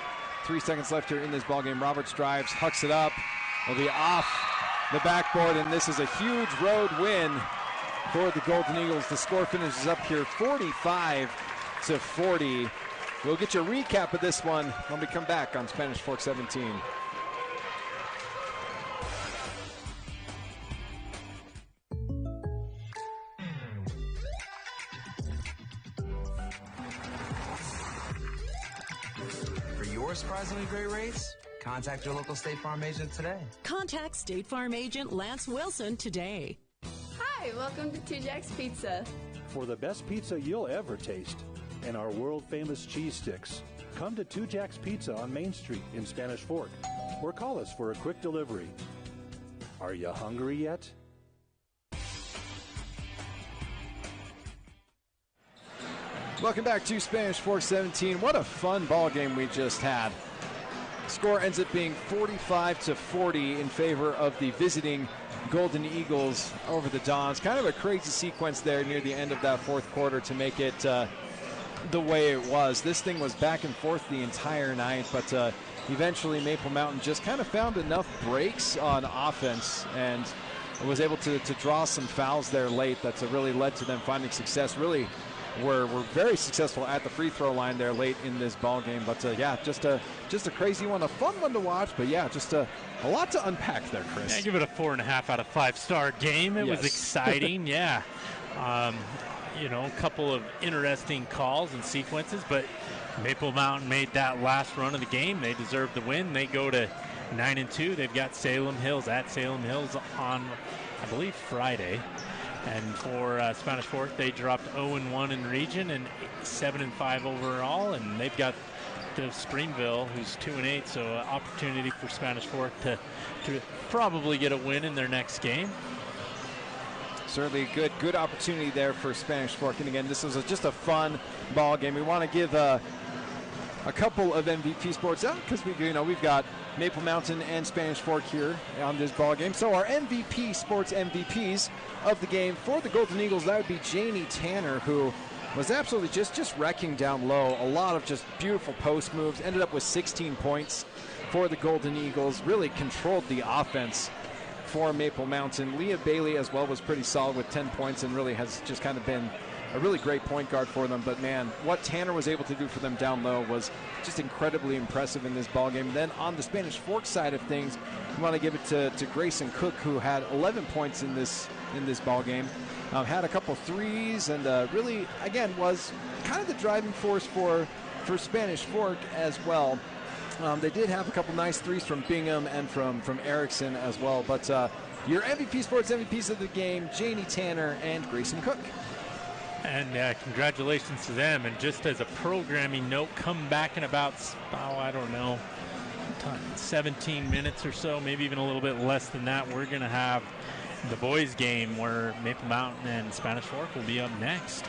3 seconds left here in this ballgame. Roberts drives, hucks it up. It'll be off the backboard, and this is a huge road win for the Golden Eagles. The score finishes up here 45-40. We'll get you a recap of this one when we come back on Spanish Fork 17. Surprisingly great rates? Contact your local State Farm agent today. Contact State Farm agent Lance Wilson today. Hi, welcome to 2 Jacks Pizza. For the best pizza you'll ever taste and our world-famous cheese sticks, come to 2 Jacks Pizza on Main Street in Spanish Fork or call us for a quick delivery. Are you hungry yet? Welcome back to Spanish Fork 17. What a fun ball game we just had. Score ends up being 45-40 in favor of the visiting Golden Eagles over the Dons. Kind of a crazy sequence there near the end of that 4th quarter to make it the way it was. This thing was back and forth the entire night, but eventually Maple Mountain just kind of found enough breaks on offense and was able to draw some fouls there late that really led to them finding success. Really were very successful at the free throw line there late in this ball game. But yeah, just a crazy one, a fun one to watch. But yeah, just a lot to unpack there, Chris. Yeah, give it a 4.5 out of 5-star game. It was exciting. Yeah, a couple of interesting calls and sequences, but Maple Mountain made that last run of the game. They deserve the win. They go to 9-2. They've got Salem Hills at Salem Hills on, I believe, Friday. And for Spanish Fork, they dropped 0-1 in region and 7-5 overall. And they've got the Springville, who's 2-8. So opportunity for Spanish Fork to probably get a win in their next game. Certainly good opportunity there for Spanish Fork. And again, this was just a fun ball game. We want to give a couple of MVP sports out because we've got Maple Mountain and Spanish Fork here on this ball game. So our MVP sports MVPs of the game for the Golden Eagles, that would be Janie Tanner, who was absolutely just wrecking down low. A lot of just beautiful post moves. Ended up with 16 points for the Golden Eagles. Really controlled the offense for Maple Mountain. Leah Bailey as well was pretty solid with 10 points and really has just kind of been a really great point guard for them. But man, what Tanner was able to do for them down low was just incredibly impressive in this ball game. And then on the Spanish Fork side of things, we want to give it to Grayson Cook, who had 11 points in this ball game. Had a couple threes and really, again, was kind of the driving force for Spanish Fork as well. They did have a couple nice threes from Bingham and from Erickson as well. But your MVP Sports MVPs of the game, Janie Tanner and Grayson Cook. And congratulations to them. And just as a programming note, come back in about, 17 minutes or so, maybe even a little bit less than that. We're going to have the boys game where Maple Mountain and Spanish Fork will be up next.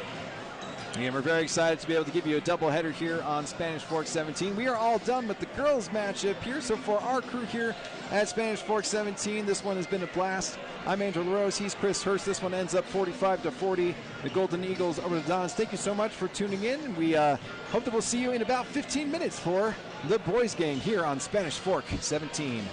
And we're very excited to be able to give you a doubleheader here on Spanish Fork 17. We are all done with the girls matchup here. So for our crew here at Spanish Fork 17, this one has been a blast. I'm Andrew LaRose. He's Chris Hurst. This one ends up 45-40. The Golden Eagles over the Dons. Thank you so much for tuning in. And we hope that we'll see you in about 15 minutes for the boys game here on Spanish Fork 17.